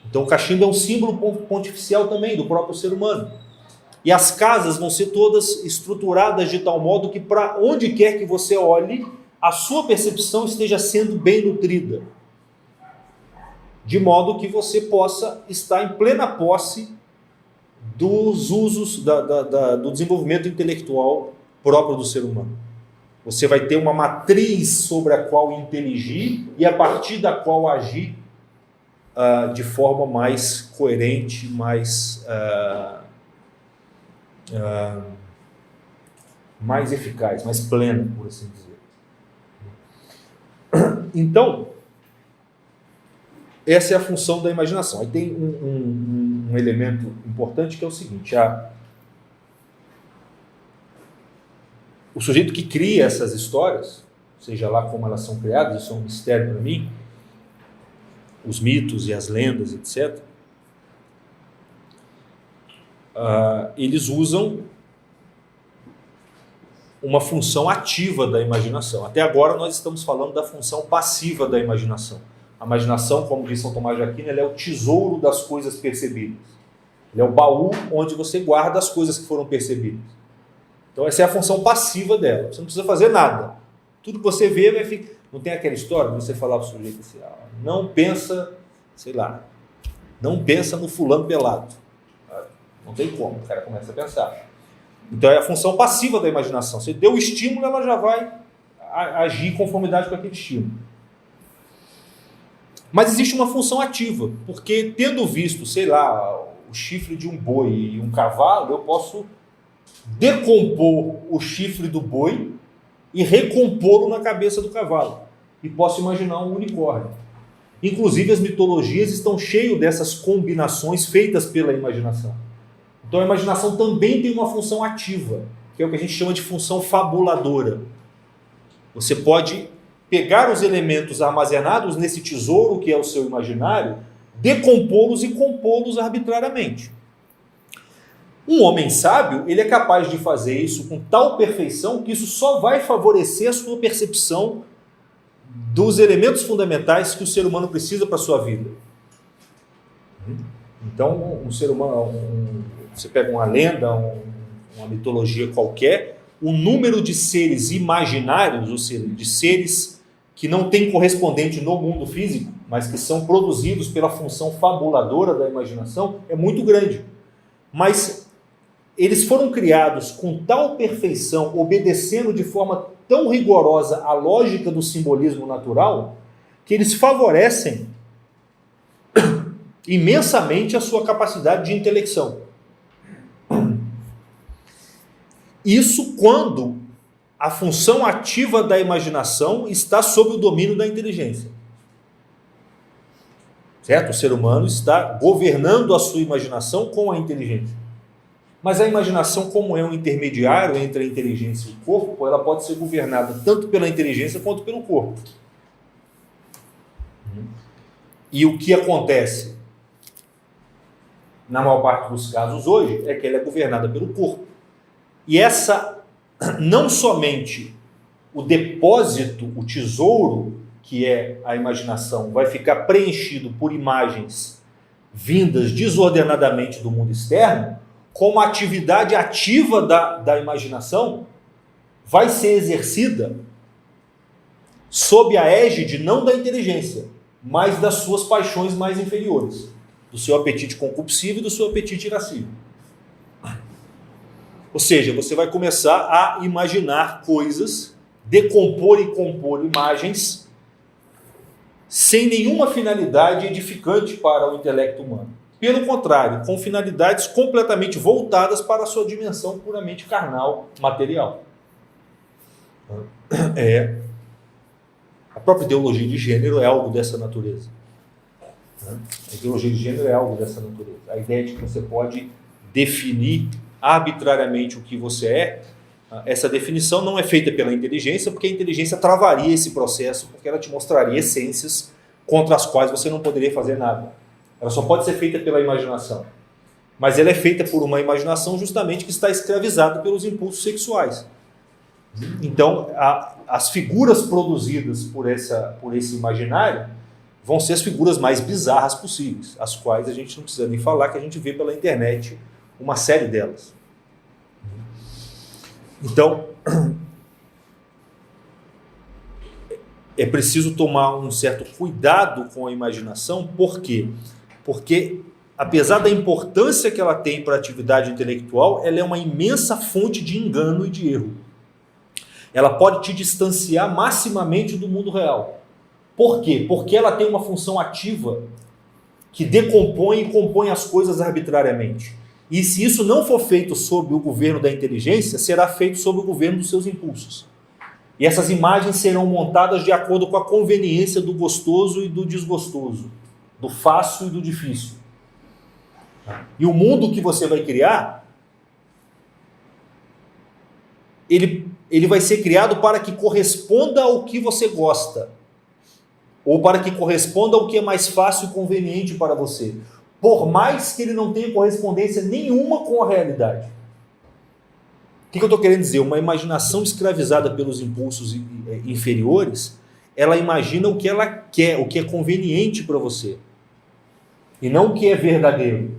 Então o cachimbo é um símbolo pontificial também do próprio ser humano. E as casas vão ser todas estruturadas de tal modo que, para onde quer que você olhe, a sua percepção esteja sendo bem nutrida, de modo que você possa estar em plena posse dos usos do desenvolvimento intelectual próprio do ser humano. Você vai ter uma matriz sobre a qual inteligir e a partir da qual agir de forma mais coerente, mais eficaz, mais plena, por assim dizer. Então, essa é a função da imaginação. Aí tem um elemento importante que é o seguinte: o sujeito que cria essas histórias, seja lá como elas são criadas, isso é um mistério para mim, os mitos e as lendas, etc., eles usam uma função ativa da imaginação. Até agora nós estamos falando da função passiva da imaginação. A imaginação, como diz São Tomás de Aquino, ela é o tesouro das coisas percebidas. Ele é o baú onde você guarda as coisas que foram percebidas. Então essa é a função passiva dela. Você não precisa fazer nada. Tudo que você vê vai ficar... Não tem aquela história de você falar para o sujeito assim, não pensa, sei lá, não pensa no fulano pelado. Não tem como, o cara começa a pensar. Então é a função passiva da imaginação. Você deu o estímulo, ela já vai agir em conformidade com aquele estímulo. Mas existe uma função ativa, porque tendo visto, sei lá, o chifre de um boi e um cavalo, eu posso decompor o chifre do boi e recompô-lo na cabeça do cavalo. E posso imaginar um unicórnio. Inclusive as mitologias estão cheias dessas combinações feitas pela imaginação. Então a imaginação também tem uma função ativa, que é o que a gente chama de função fabuladora. Você pode pegar os elementos armazenados nesse tesouro que é o seu imaginário, decompô-los e compô-los arbitrariamente. Um homem sábio, ele é capaz de fazer isso com tal perfeição que isso só vai favorecer a sua percepção dos elementos fundamentais que o ser humano precisa para a sua vida. Então, um ser humano, você pega uma lenda, uma mitologia qualquer, o número de seres imaginários, ou seja, de seres que não têm correspondente no mundo físico, mas que são produzidos pela função fabuladora da imaginação, é muito grande. Mas eles foram criados com tal perfeição, obedecendo de forma tão rigorosa a lógica do simbolismo natural, que eles favorecem imensamente a sua capacidade de intelecção. Isso quando a função ativa da imaginação está sob o domínio da inteligência. Certo? O ser humano está governando a sua imaginação com a inteligência. Mas a imaginação, como é um intermediário entre a inteligência e o corpo, ela pode ser governada tanto pela inteligência quanto pelo corpo. E o que acontece na maior parte dos casos hoje é que ela é governada pelo corpo. E essa, não somente o depósito, o tesouro, que é a imaginação, vai ficar preenchido por imagens vindas desordenadamente do mundo externo, como a atividade ativa da imaginação vai ser exercida sob a égide não da inteligência, mas das suas paixões mais inferiores, do seu apetite concupiscível e do seu apetite irascível. Ou seja, você vai começar a imaginar coisas, decompor e compor imagens sem nenhuma finalidade edificante para o intelecto humano. Pelo contrário, com finalidades completamente voltadas para a sua dimensão puramente carnal, material. A própria ideologia de gênero é algo dessa natureza. A ideologia de gênero é algo dessa natureza. A ideia de que você pode definir arbitrariamente o que você é, essa definição não é feita pela inteligência, porque a inteligência travaria esse processo, porque ela te mostraria essências contra as quais você não poderia fazer nada. Ela só pode ser feita pela imaginação. Mas ela é feita por uma imaginação justamente que está escravizada pelos impulsos sexuais. Então, as figuras produzidas por esse imaginário vão ser as figuras mais bizarras possíveis, as quais a gente não precisa nem falar, que a gente vê pela internet uma série delas. Então, é preciso tomar um certo cuidado com a imaginação. Por quê? Porque, apesar da importância que ela tem para a atividade intelectual, ela é uma imensa fonte de engano e de erro. Ela pode te distanciar maximamente do mundo real. Por quê? Porque ela tem uma função ativa que decompõe e compõe as coisas arbitrariamente. E se isso não for feito sob o governo da inteligência, será feito sob o governo dos seus impulsos. E essas imagens serão montadas de acordo com a conveniência do gostoso e do desgostoso, do fácil e do difícil. E o mundo que você vai criar, ele vai ser criado para que corresponda ao que você gosta, ou para que corresponda ao que é mais fácil e conveniente para você, por mais que ele não tenha correspondência nenhuma com a realidade. O que eu estou querendo dizer? Uma imaginação escravizada pelos impulsos inferiores, ela imagina o que ela quer, o que é conveniente para você, e não o que é verdadeiro.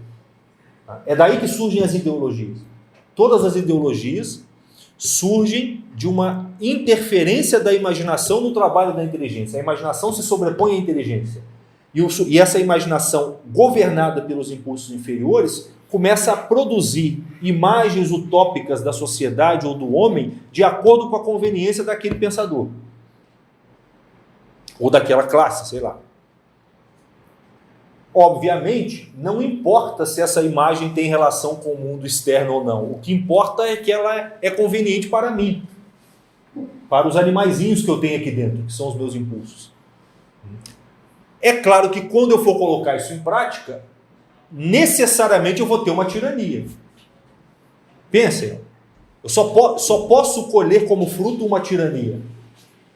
É daí que surgem as ideologias. Todas as ideologias surgem de uma interferência da imaginação no trabalho da inteligência. A imaginação se sobrepõe à inteligência. E essa imaginação, governada pelos impulsos inferiores, começa a produzir imagens utópicas da sociedade ou do homem de acordo com a conveniência daquele pensador. Ou daquela classe, sei lá. Obviamente, não importa se essa imagem tem relação com o mundo externo ou não. O que importa é que ela é conveniente para mim, para os animaizinhos que eu tenho aqui dentro, que são os meus impulsos. É claro que quando eu for colocar isso em prática, necessariamente eu vou ter uma tirania. Pensem, eu só posso colher como fruto uma tirania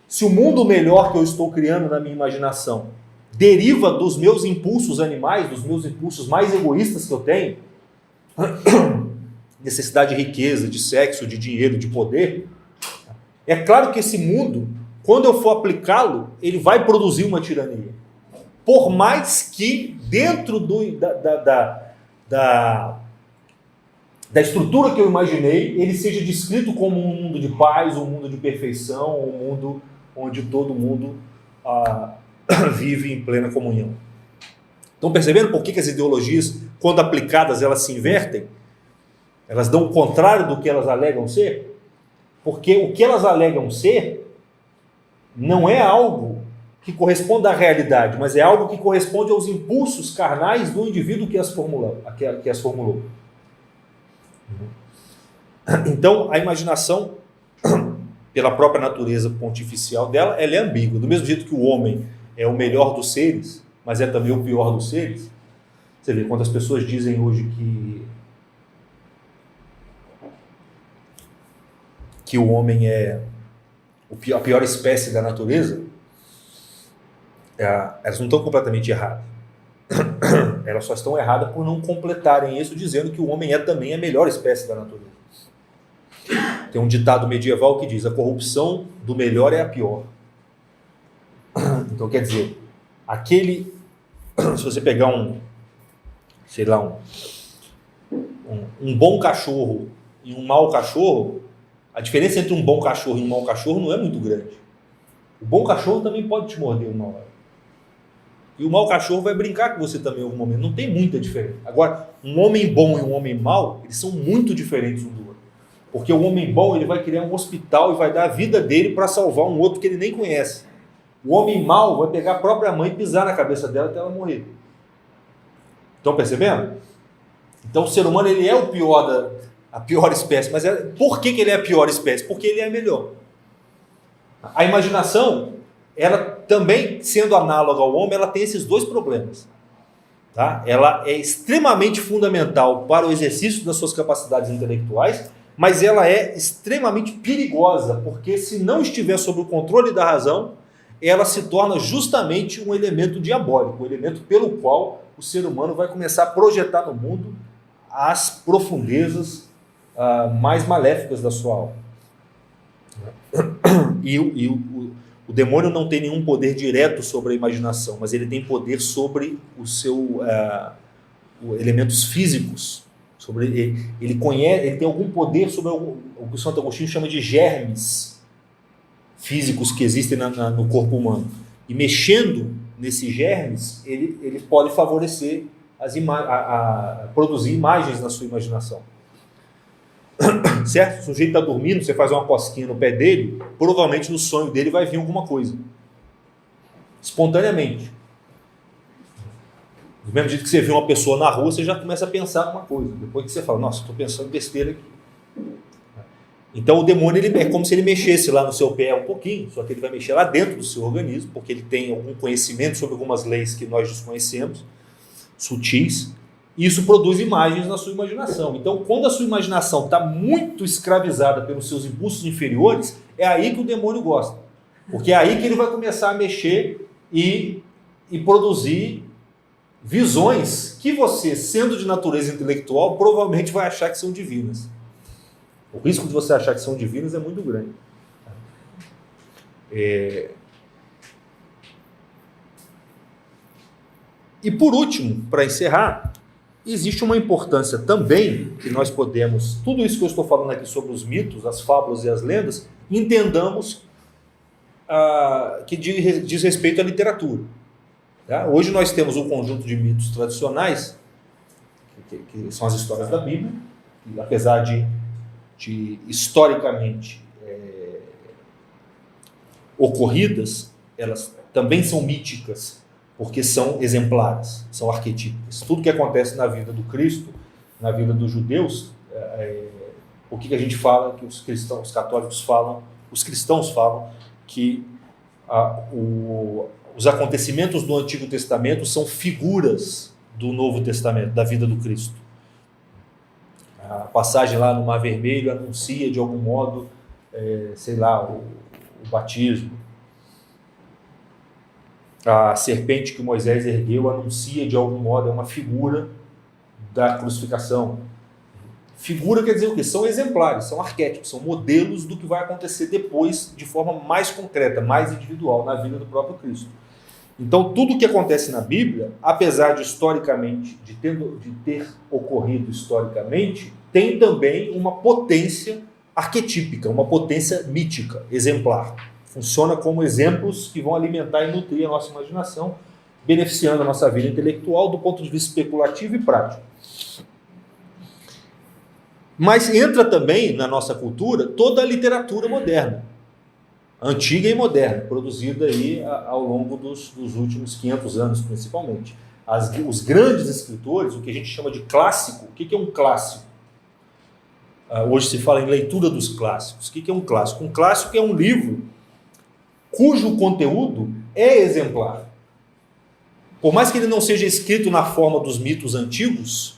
se o mundo melhor que eu estou criando na minha imaginação deriva dos meus impulsos animais, dos meus impulsos mais egoístas que eu tenho, necessidade de riqueza, de sexo, de dinheiro, de poder. É claro que esse mundo, quando eu for aplicá-lo, ele vai produzir uma tirania. Por mais que dentro da estrutura que eu imaginei, ele seja descrito como um mundo de paz, um mundo de perfeição, um mundo onde todo mundo vive em plena comunhão. Estão percebendo por que as ideologias, quando aplicadas, elas se invertem? Elas dão o contrário do que elas alegam ser? Porque o que elas alegam ser não é algo que corresponde à realidade, mas é algo que corresponde aos impulsos carnais do indivíduo que as formulou. Então, a imaginação, pela própria natureza pontificial dela, ela é ambígua. Do mesmo jeito que o homem é o melhor dos seres, mas é também o pior dos seres. Você vê, quando as pessoas dizem hoje que o homem é a pior espécie da natureza, elas não estão completamente erradas. Elas só estão erradas por não completarem isso, dizendo que o homem é também a melhor espécie da natureza. Tem um ditado medieval que diz: a corrupção do melhor é a pior. Então, quer dizer, se você pegar um bom cachorro e um mau cachorro, a diferença entre um bom cachorro e um mau cachorro não é muito grande. O bom cachorro também pode te morder uma hora. E o mau cachorro vai brincar com você também em algum momento. Não tem muita diferença. Agora, um homem bom e um homem mau, eles são muito diferentes um do outro. Porque o homem bom, ele vai criar um hospital e vai dar a vida dele para salvar um outro que ele nem conhece. O homem mau vai pegar a própria mãe e pisar na cabeça dela até ela morrer. Estão percebendo? Então o ser humano, ele é a pior espécie. Mas por que ele é a pior espécie? Porque ele é a melhor. A imaginação, ela também, sendo análoga ao homem, ela tem esses dois problemas. tá? Ela é extremamente fundamental para o exercício das suas capacidades intelectuais, mas ela é extremamente perigosa, porque se não estiver sob o controle da razão, ela se torna justamente um elemento diabólico, um elemento pelo qual o ser humano vai começar a projetar no mundo as profundezas mais maléficas da sua alma. E o demônio não tem nenhum poder direto sobre a imaginação, mas ele tem poder sobre os elementos físicos. Ele tem algum poder sobre o que o Santo Agostinho chama de germes físicos que existem no corpo humano. E mexendo nesses germes, ele pode favorecer a produzir imagens na sua imaginação. Certo? O sujeito está dormindo, você faz uma cosquinha no pé dele, provavelmente no sonho dele vai vir alguma coisa. Espontaneamente. Do mesmo jeito que você vê uma pessoa na rua, você já começa a pensar numa coisa. Depois que você fala, nossa, estou pensando besteira aqui. Então o demônio é como se ele mexesse lá no seu pé um pouquinho, só que ele vai mexer lá dentro do seu organismo, porque ele tem algum conhecimento sobre algumas leis que nós desconhecemos, sutis, e isso produz imagens na sua imaginação. Então, quando a sua imaginação está muito escravizada pelos seus impulsos inferiores, é aí que o demônio gosta. Porque é aí que ele vai começar a mexer e produzir visões que você, sendo de natureza intelectual, provavelmente vai achar que são divinas. O risco de você achar que são divinas é muito grande. E por último, para encerrar, existe uma importância também que nós podemos, tudo isso que eu estou falando aqui sobre os mitos, as fábulas e as lendas, entendamos que diz respeito à literatura. Tá? Hoje nós temos um conjunto de mitos tradicionais, que são as histórias da Bíblia, que apesar de historicamente ocorridas, elas também são míticas, porque são exemplares, são arquetípicas. Tudo que acontece na vida do Cristo, na vida dos judeus, o que a gente fala, que os católicos falam, os cristãos falam, que os acontecimentos do Antigo Testamento são figuras do Novo Testamento, da vida do Cristo. A passagem lá no Mar Vermelho anuncia de algum modo, o batismo. A serpente que Moisés ergueu anuncia de algum modo, é uma figura da crucificação. Figura quer dizer o quê? São exemplares, são arquétipos, são modelos do que vai acontecer depois de forma mais concreta, mais individual na vida do próprio Cristo. Então, tudo o que acontece na Bíblia, apesar de historicamente, de ter ocorrido historicamente, tem também uma potência arquetípica, uma potência mítica, exemplar. Funciona como exemplos que vão alimentar e nutrir a nossa imaginação, beneficiando a nossa vida intelectual do ponto de vista especulativo e prático. Mas entra também na nossa cultura toda a literatura moderna, antiga e moderna, produzida aí ao longo dos últimos 500 anos, principalmente. Os grandes escritores, o que a gente chama de clássico. O que é um clássico? Hoje se fala em leitura dos clássicos. O que é um clássico? Um clássico é um livro cujo conteúdo é exemplar. Por mais que ele não seja escrito na forma dos mitos antigos,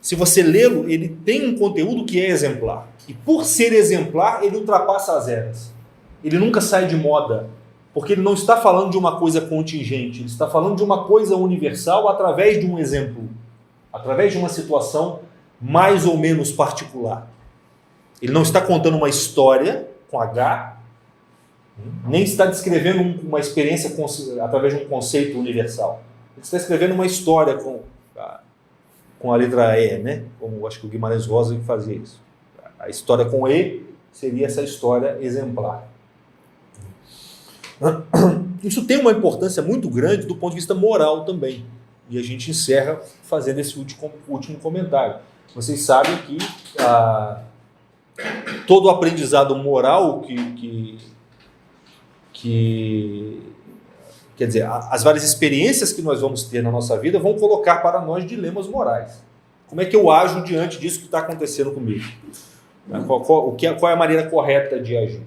se você lê-lo, ele tem um conteúdo que é exemplar. E por ser exemplar, ele ultrapassa as eras. Ele nunca sai de moda, porque ele não está falando de uma coisa contingente, ele está falando de uma coisa universal através de um exemplo, através de uma situação mais ou menos particular. Ele não está contando uma história com H, nem está descrevendo uma experiência através de um conceito universal. Ele está escrevendo uma história com a letra E, né? Como acho que o Guimarães Rosa fazia isso. A história com E seria essa história exemplar. Isso tem uma importância muito grande do ponto de vista moral também. E a gente encerra fazendo esse último comentário. Vocês sabem que todo o aprendizado moral quer dizer, as várias experiências que nós vamos ter na nossa vida vão colocar para nós dilemas morais. Como é que eu ajo diante disso que está acontecendo comigo? Qual é a maneira correta de agir?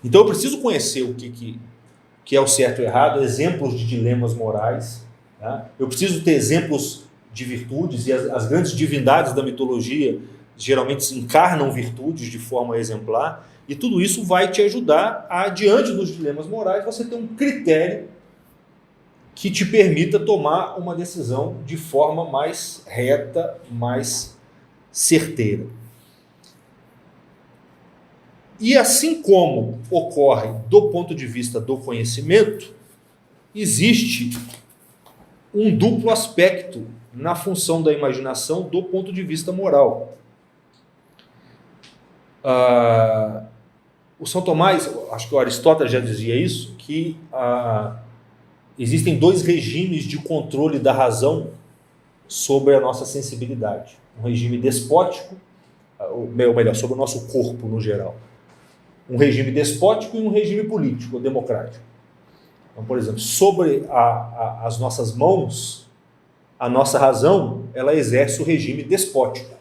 Então eu preciso conhecer o que é o certo e o errado, exemplos de dilemas morais, Tá? Eu preciso ter exemplos de virtudes, e as grandes divindades da mitologia geralmente encarnam virtudes de forma exemplar, e tudo isso vai te ajudar a, diante dos dilemas morais, você ter um critério que te permita tomar uma decisão de forma mais reta, mais certeira. E assim como ocorre do ponto de vista do conhecimento, existe um duplo aspecto na função da imaginação do ponto de vista moral. O São Tomás, acho que o Aristóteles já dizia isso, que existem dois regimes de controle da razão sobre a nossa sensibilidade. Um regime despótico, ou melhor, sobre o nosso corpo no geral. Um regime despótico e um regime político, ou democrático. Então, por exemplo, sobre as nossas mãos, a nossa razão, ela exerce o regime despótico.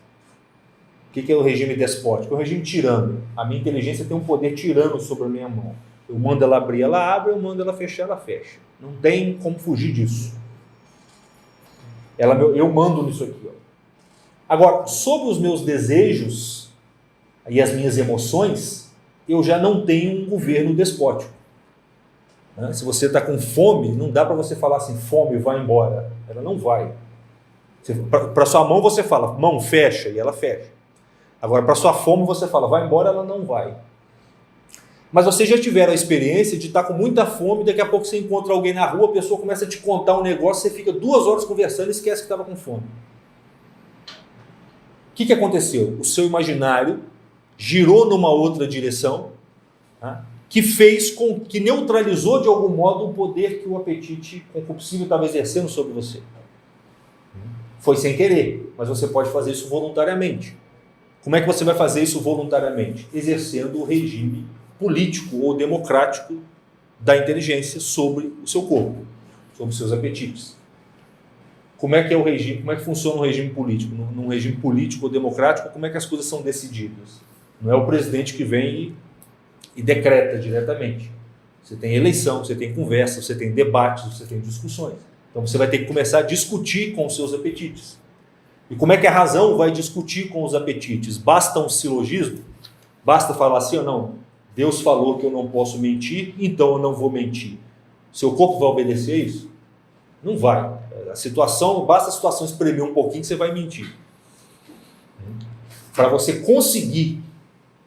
O que é o regime despótico? É o regime tirano. A minha inteligência tem um poder tirano sobre a minha mão. Eu mando ela abrir, ela abre, eu mando ela fechar, ela fecha. Não tem como fugir disso. Eu mando nisso aqui. Ó. Agora, sobre os meus desejos e as minhas emoções, eu já não tenho um governo despótico. Se você está com fome, não dá para você falar assim, fome, vai embora. Ela não vai. Para sua mão você fala, mão, fecha, e ela fecha. Agora, para sua fome você fala, vai embora, ela não vai. Mas vocês já tiveram a experiência de estar com muita fome, daqui a pouco você encontra alguém na rua, a pessoa começa a te contar um negócio, você fica 2 horas conversando e esquece que estava com fome. O que aconteceu? O seu imaginário girou numa outra direção, tá? que neutralizou de algum modo o poder que o apetite concupiscível estava exercendo sobre você. Foi sem querer, mas você pode fazer isso voluntariamente. Como é que você vai fazer isso voluntariamente? Exercendo o regime político ou democrático da inteligência sobre o seu corpo, sobre os seus apetites. Como é que é o regime? Como é que funciona o regime político? Num regime político ou democrático, como é que as coisas são decididas? Não é o presidente que vem e decreta diretamente. Você tem eleição, você tem conversa, você tem debates, você tem discussões. Então você vai ter que começar a discutir com os seus apetites. E como é que a razão vai discutir com os apetites? Basta um silogismo? Basta falar assim ou não? Deus falou que eu não posso mentir, então eu não vou mentir. Seu corpo vai obedecer a isso? Não vai. Basta a situação espremer um pouquinho que você vai mentir. Para você conseguir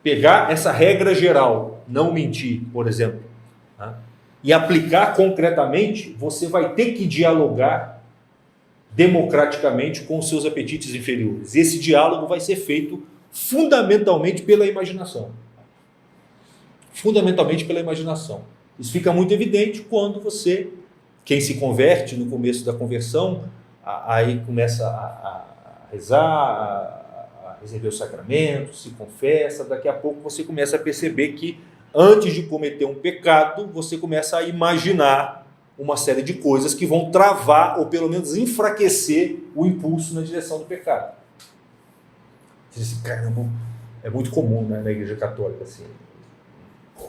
pegar essa regra geral, não mentir, por exemplo, tá? E aplicar concretamente, você vai ter que dialogar democraticamente com os seus apetites inferiores. Esse diálogo vai ser feito fundamentalmente pela imaginação. Fundamentalmente pela imaginação. Isso fica muito evidente quando quem se converte no começo da conversão, aí começa a rezar, a receber os sacramentos, se confessa, daqui a pouco você começa a perceber que antes de cometer um pecado, você começa a imaginar uma série de coisas que vão travar ou pelo menos enfraquecer o impulso na direção do pecado. Você diz assim, caramba, é muito comum, né, na Igreja Católica, assim,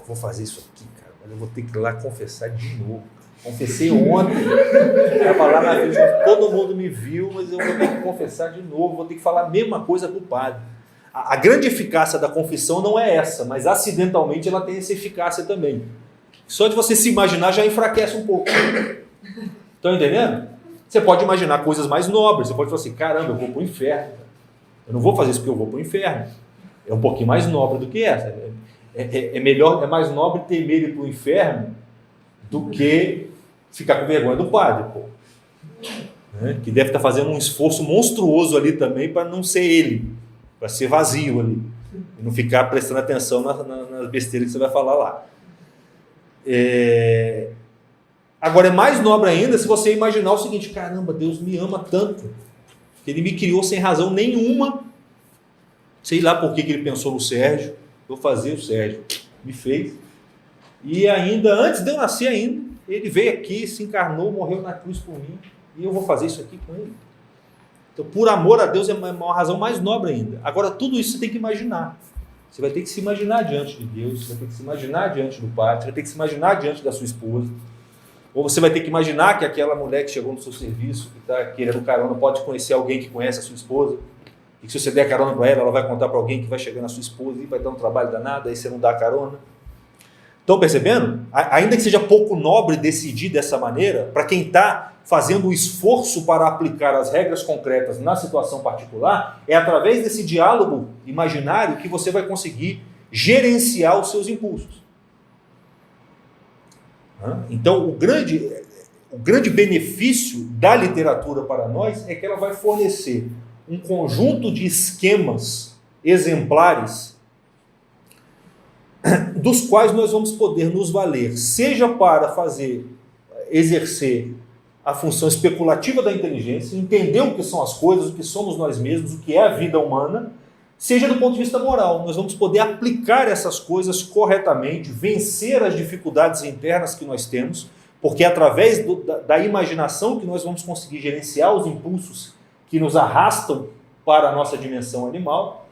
vou fazer isso aqui, cara, mas eu vou ter que ir lá confessar de novo. Confessei ontem, estava lá na frente, todo mundo me viu, mas eu vou ter que confessar de novo, vou ter que falar a mesma coisa para o padre. A grande eficácia da confissão não é essa, mas acidentalmente ela tem essa eficácia também. Só de você se imaginar já enfraquece um pouco. Estão entendendo? Você pode imaginar coisas mais nobres. Você pode falar assim, caramba, eu vou para o inferno. Eu não vou fazer isso porque eu vou para o inferno. É um pouquinho mais nobre do que essa. É mais nobre temer ir para o inferno do que ficar com vergonha do padre. Pô. Que deve estar fazendo um esforço monstruoso ali também para não ser ele. Para ser vazio ali. E não ficar prestando atenção nas besteiras que você vai falar lá. Agora é mais nobre ainda se você imaginar o seguinte, caramba, Deus me ama tanto que Ele me criou sem razão nenhuma, sei lá por que Ele pensou no Sérgio, vou fazer o Sérgio, me fez, e ainda, antes de eu nascer ainda, Ele veio aqui, se encarnou, morreu na cruz por mim, e eu vou fazer isso aqui com Ele. Então, por amor a Deus, é uma razão mais nobre ainda. Agora, tudo isso você tem que imaginar. Você vai ter que se imaginar diante de Deus, você vai ter que se imaginar diante do Pai, você vai ter que se imaginar diante da sua esposa. Ou você vai ter que imaginar que aquela mulher que chegou no seu serviço, que está querendo carona, pode conhecer alguém que conhece a sua esposa, e que se você der carona para ela, ela vai contar para alguém que vai chegar na sua esposa e vai dar um trabalho danado, aí você não dá carona. Estão percebendo? Ainda que seja pouco nobre decidir dessa maneira, para quem está fazendo o esforço para aplicar as regras concretas na situação particular, é através desse diálogo imaginário que você vai conseguir gerenciar os seus impulsos. Então, o grande benefício da literatura para nós é que ela vai fornecer um conjunto de esquemas exemplares dos quais nós vamos poder nos valer, seja para exercer a função especulativa da inteligência, entender o que são as coisas, o que somos nós mesmos, o que é a vida humana, seja do ponto de vista moral. Nós vamos poder aplicar essas coisas corretamente, vencer as dificuldades internas que nós temos, porque é através da imaginação que nós vamos conseguir gerenciar os impulsos que nos arrastam para a nossa dimensão animal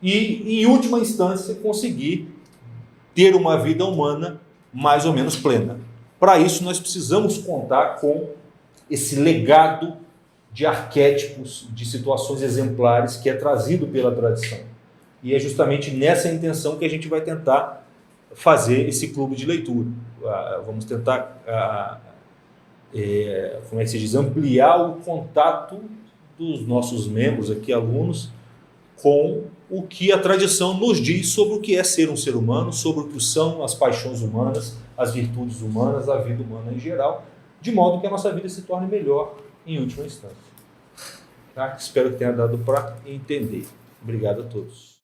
e, em última instância, conseguir ter uma vida humana mais ou menos plena. Para isso, nós precisamos contar com esse legado de arquétipos, de situações exemplares que é trazido pela tradição. E é justamente nessa intenção que a gente vai tentar fazer esse clube de leitura. Vamos tentar, como é que se diz, ampliar o contato dos nossos membros aqui, alunos, com o que a tradição nos diz sobre o que é ser um ser humano, sobre o que são as paixões humanas, as virtudes humanas, a vida humana em geral, de modo que a nossa vida se torne melhor em última instância. Tá? Espero que tenha dado para entender. Obrigado a todos.